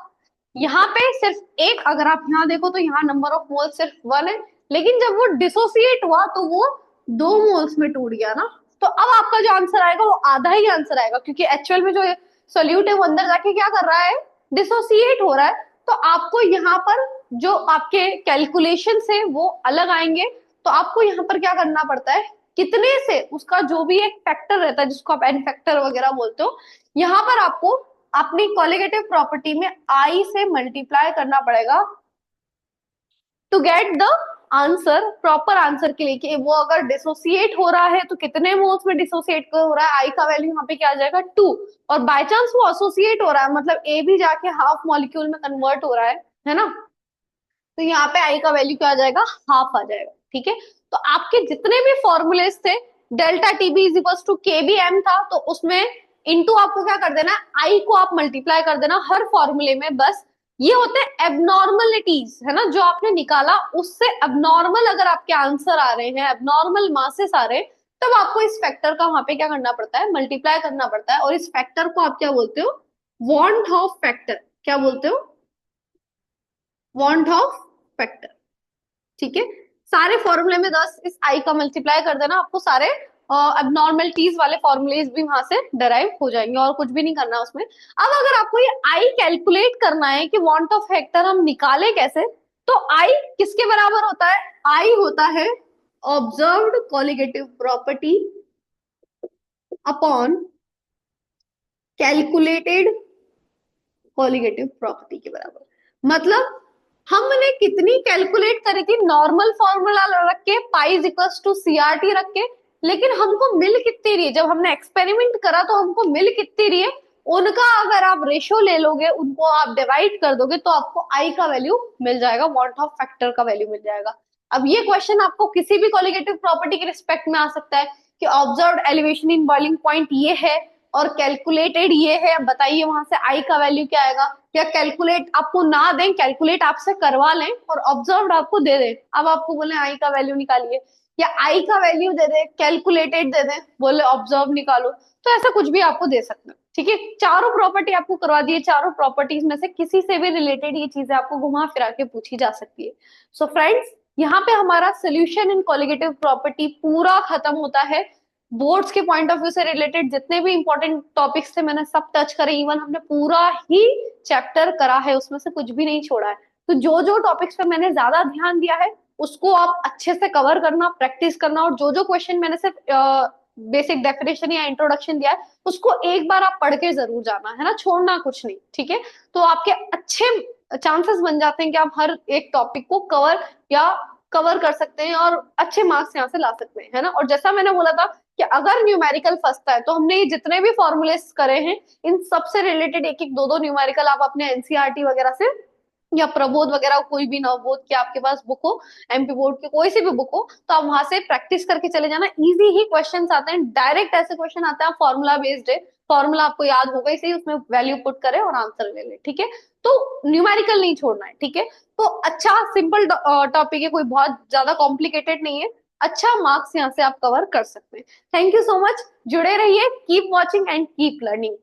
यहाँ पे सिर्फ एक, अगर आप यहाँ देखो तो यहाँ नंबर ऑफ मोल सिर्फ 1 है, लेकिन जब वो डिसोसिएट हुआ तो वो 2 मोल्स में टूट गया ना। तो अब आपका जो आंसर आएगा वो आधा ही आंसर आएगा, क्योंकि एक्चुअल में जो सोल्यूट है वो अंदर जाके क्या कर रहा है, डिसोसिएट हो रहा है। तो आपको यहाँ पर जो आपके कैलकुलेशन है वो अलग आएंगे। तो आपको यहाँ पर क्या करना पड़ता है, कितने से उसका जो भी एक फैक्टर रहता है जिसको आप एन फैक्टर वगैरह बोलते हो, यहाँ पर आपको अपनी कॉलिगेटिव प्रॉपर्टी में आई से मल्टीप्लाई करना पड़ेगा to get the answer, proper answer के लिए कि वो अगर डिसोसिएट हो रहा है तो कितने मोल्स में डिसोसिएट हो रहा है, आई का वैल्यू यहाँ पे क्या आ जाएगा 2। और बाय चांस वो एसोसिएट हो रहा है, मतलब ए भी जाके हाफ मॉलिक्यूल में कन्वर्ट हो रहा है ना, तो यहाँ पे आई का वैल्यू क्या आ जाएगा, हाफ आ जाएगा, ठीक है। तो आपके जितने भी फॉर्मूलेस थे, delta TB is equal to K B M था, तो उसमें इनटू आपको क्या कर देना, आई को आप मल्टीप्लाई कर देना हर फॉर्मूले में। बस ये होते हैं एबनॉर्मलिटीज, है ना, जो आपने निकाला उससे एबनॉर्मल अगर आपके आंसर आ रहे हैं, एबनॉर्मल मासेस आ रहे हैं, तब आपको इस फैक्टर का वहां पे क्या करना पड़ता है, मल्टीप्लाई करना पड़ता है। और इस फैक्टर को आप क्या बोलते हो, वॉन्ट ऑफ फैक्टर, क्या बोलते हो, वॉन्ट ऑफ फैक्टर, ठीक है। सारे फॉर्मूले में 10 इस आई का मल्टीप्लाई कर देना, आपको सारे अबनॉर्मलिटीज वाले फॉर्मूलेज भी वहां से डराइव हो जाएंगे, और कुछ भी नहीं करना उसमें। अब अगर आपको ये आई कैलकुलेट करना है कि वांट ऑफ फैक्टर हम निकाले कैसे, तो आई किसके बराबर होता है, आई होता है observed colligative property upon calculated colligative property के बराबर। मतलब हमने कितनी कैलकुलेट करी थी, नॉर्मल फॉर्मूला रख के pi is equals to CRT रख के, लेकिन हमको मिल कितनी रही है, जब हमने एक्सपेरिमेंट करा तो हमको मिल कितनी रही है, उनका अगर आप रेशो ले लोगे, उनको आप डिवाइड कर दोगे, तो आपको आई का वैल्यू मिल जाएगा, वॉट ऑफ फैक्टर का वैल्यू मिल जाएगा। अब ये क्वेश्चन आपको किसी भी कॉलिगेटिव प्रॉपर्टी के रिस्पेक्ट में आ सकता है कि observed elevation in boiling point ये है और कैलकुलेटेड ये है, अब बताइए वहां से आई का वैल्यू क्या आएगा। या कैलकुलेट आपको ना दें, कैलकुलेट आपसे करवा लें और ऑब्जर्व्ड आपको दे दें, अब आपको बोले आई का वैल्यू निकालिए, या आई का वैल्यू दे दे, कैलकुलेटेड दे दें, बोले ऑब्जर्व निकालो, तो ऐसा कुछ भी आपको दे सकते हैं, ठीक है। चारों प्रॉपर्टी आपको करवा दिए, चारों प्रॉपर्टीज में से किसी से भी रिलेटेड ये चीजें आपको घुमा फिरा के पूछी जा सकती है। सो फ्रेंड्स, यहाँ पे हमारा सोल्यूशन इन कॉलिगेटिव प्रॉपर्टी पूरा खत्म होता है। बोर्ड्स के पॉइंट ऑफ व्यू से रिलेटेड जितने भी इंपॉर्टेंट टॉपिक्स थे मैंने सब टच करे, इवन हमने पूरा ही चैप्टर करा है, उसमें से कुछ भी नहीं छोड़ा है। तो जो जो टॉपिक्स पे मैंने ज्यादा ध्यान दिया है उसको आप अच्छे से कवर करना, प्रैक्टिस करना, और जो जो क्वेश्चन मैंने सिर्फ बेसिक डेफिनेशन या इंट्रोडक्शन दिया है उसको एक बार आप पढ़ के जरूर जाना, है ना, छोड़ना कुछ नहीं, ठीक है। तो आपके अच्छे चांसेस बन जाते हैं कि आप हर एक टॉपिक को कवर कर सकते हैं और अच्छे मार्क्स यहाँ से ला सकते हैं, है ना। और जैसा मैंने बोला था कि अगर न्यूमेरिकल फंसता है तो हमने ये जितने भी फॉर्मूलेस करे हैं इन सबसे रिलेटेड एक एक दो दो न्यूमेरिकल आप अपने एनसीईआरटी वगैरह से या प्रबोध वगैरह कोई भी नवबोध की आपके पास बुक हो, एमपी बोर्ड की कोई सी भी बुक हो, तो आप वहां से प्रैक्टिस करके चले जाना। इजी ही क्वेश्चंस आते हैं, डायरेक्ट ऐसे क्वेश्चन आते हैं, फॉर्मूला बेस्ड है, फॉर्मूला आपको याद होगा ही सही, उसमें वैल्यू पुट करे और आंसर ले ले, ठीक है। तो न्यूमेरिकल नहीं छोड़ना है, ठीक है। तो अच्छा सिंपल टॉपिक है, कोई बहुत ज्यादा कॉम्प्लिकेटेड नहीं है, अच्छा मार्क्स यहाँ से आप कवर कर सकते हैं। थैंक यू सो मच, जुड़े रहिए, keep watching and keep learning.